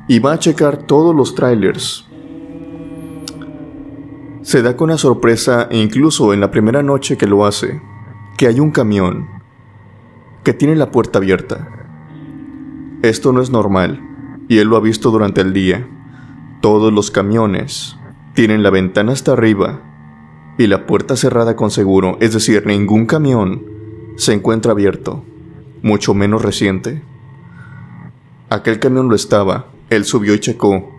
y va a checar todos los trailers, se da con la sorpresa, e incluso en la primera noche que lo hace, que hay un camión que tiene la puerta abierta. Esto no es normal, y él lo ha visto durante el día. Todos los camiones tienen la ventana hasta arriba y la puerta cerrada con seguro, es decir, ningún camión se encuentra abierto, mucho menos reciente. Aquel camión lo estaba, él subió y checó,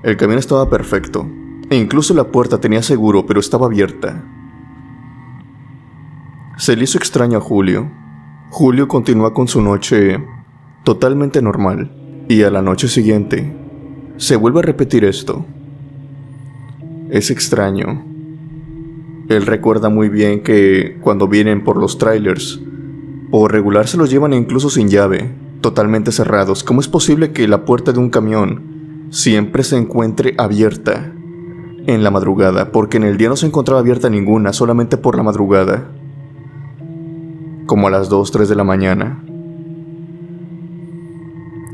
el camión estaba perfecto, e incluso la puerta tenía seguro, pero estaba abierta. Se le hizo extraño a Julio. Julio continúa con su noche totalmente normal, y a la noche siguiente se vuelve a repetir esto. Es extraño. Él recuerda muy bien que cuando vienen por los trailers, por regular se los llevan incluso sin llave, totalmente cerrados. ¿Cómo es posible que la puerta de un camión siempre se encuentre abierta en la madrugada? Porque en el día no se encontraba abierta ninguna, solamente por la madrugada, como a las 2, 3 de la mañana.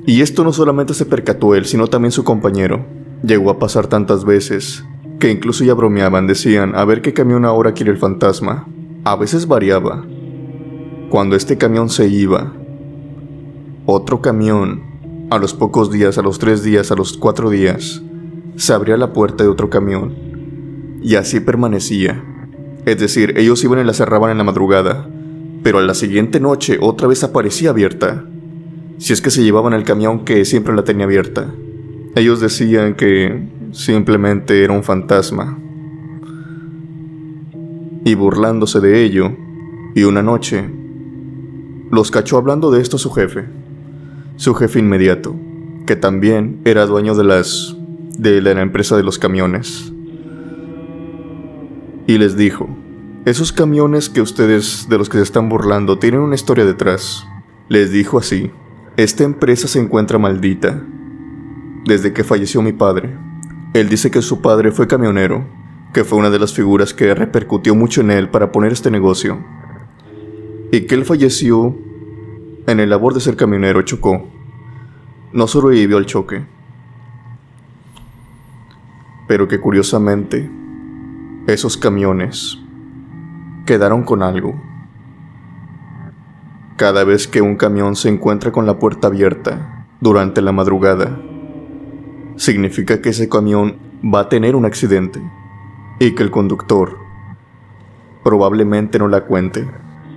Y esto no solamente se percató él, sino también su compañero. Llegó a pasar tantas veces que incluso ya bromeaban, decían, a ver qué camión ahora quiere el fantasma. A veces variaba. Cuando este camión se iba, otro camión, a los pocos días, a los 3 días, a los 4 días, se abría la puerta de otro camión. Y así permanecía. Es decir, ellos iban y la cerraban en la madrugada, pero a la siguiente noche otra vez aparecía abierta. Si es que se llevaban el camión que siempre la tenía abierta. Ellos decían que simplemente era un fantasma. Y burlándose de ello, y una noche, los cachó hablando de esto su jefe inmediato, que también era dueño de la empresa de los camiones. Y les dijo, esos camiones que ustedes de los que se están burlando tienen una historia detrás. Les dijo así, esta empresa se encuentra maldita desde que falleció mi padre. Él dice que su padre fue camionero, que fue una de las figuras que repercutió mucho en él para poner este negocio, y que él falleció en el labor de ser camionero, chocó. No sobrevivió al choque, pero que curiosamente esos camiones quedaron con algo. Cada vez que un camión se encuentra con la puerta abierta durante la madrugada, significa que ese camión va a tener un accidente y que el conductor probablemente no la cuente.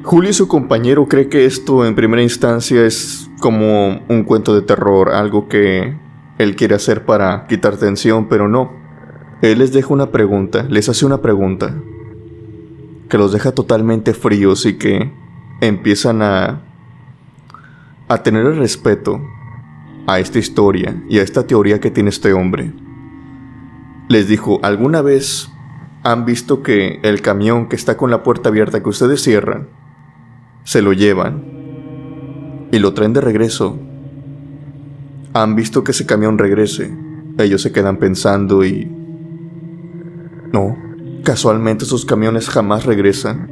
Julio y su compañero cree que esto en primera instancia es como un cuento de terror, algo que él quiere hacer para quitar tensión, pero no. Él les deja una pregunta, les hace una pregunta que los deja totalmente fríos y que empiezan a tener el respeto a esta historia y a esta teoría que tiene este hombre. Les dijo, ¿alguna vez han visto que el camión que está con la puerta abierta que ustedes cierran, se lo llevan y lo traen de regreso? ¿Han visto que ese camión regrese? Ellos se quedan pensando y... no, casualmente esos camiones jamás regresan.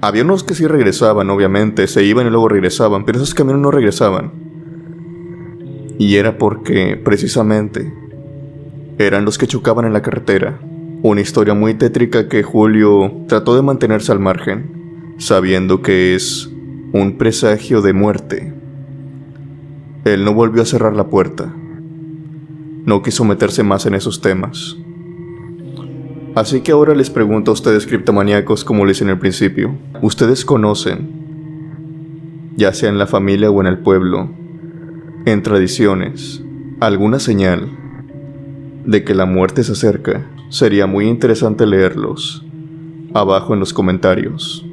Había unos que sí regresaban, obviamente, se iban y luego regresaban, pero esos camiones no regresaban. Y era porque, precisamente, eran los que chocaban en la carretera. Una historia muy tétrica que Julio trató de mantenerse al margen, sabiendo que es un presagio de muerte. Él no volvió a cerrar la puerta, no quiso meterse más en esos temas. Así que ahora les pregunto a ustedes criptomaníacos, como les hice en el principio, ¿ustedes conocen, ya sea en la familia o en el pueblo, en tradiciones, alguna señal de que la muerte se acerca? Sería muy interesante leerlos abajo en los comentarios.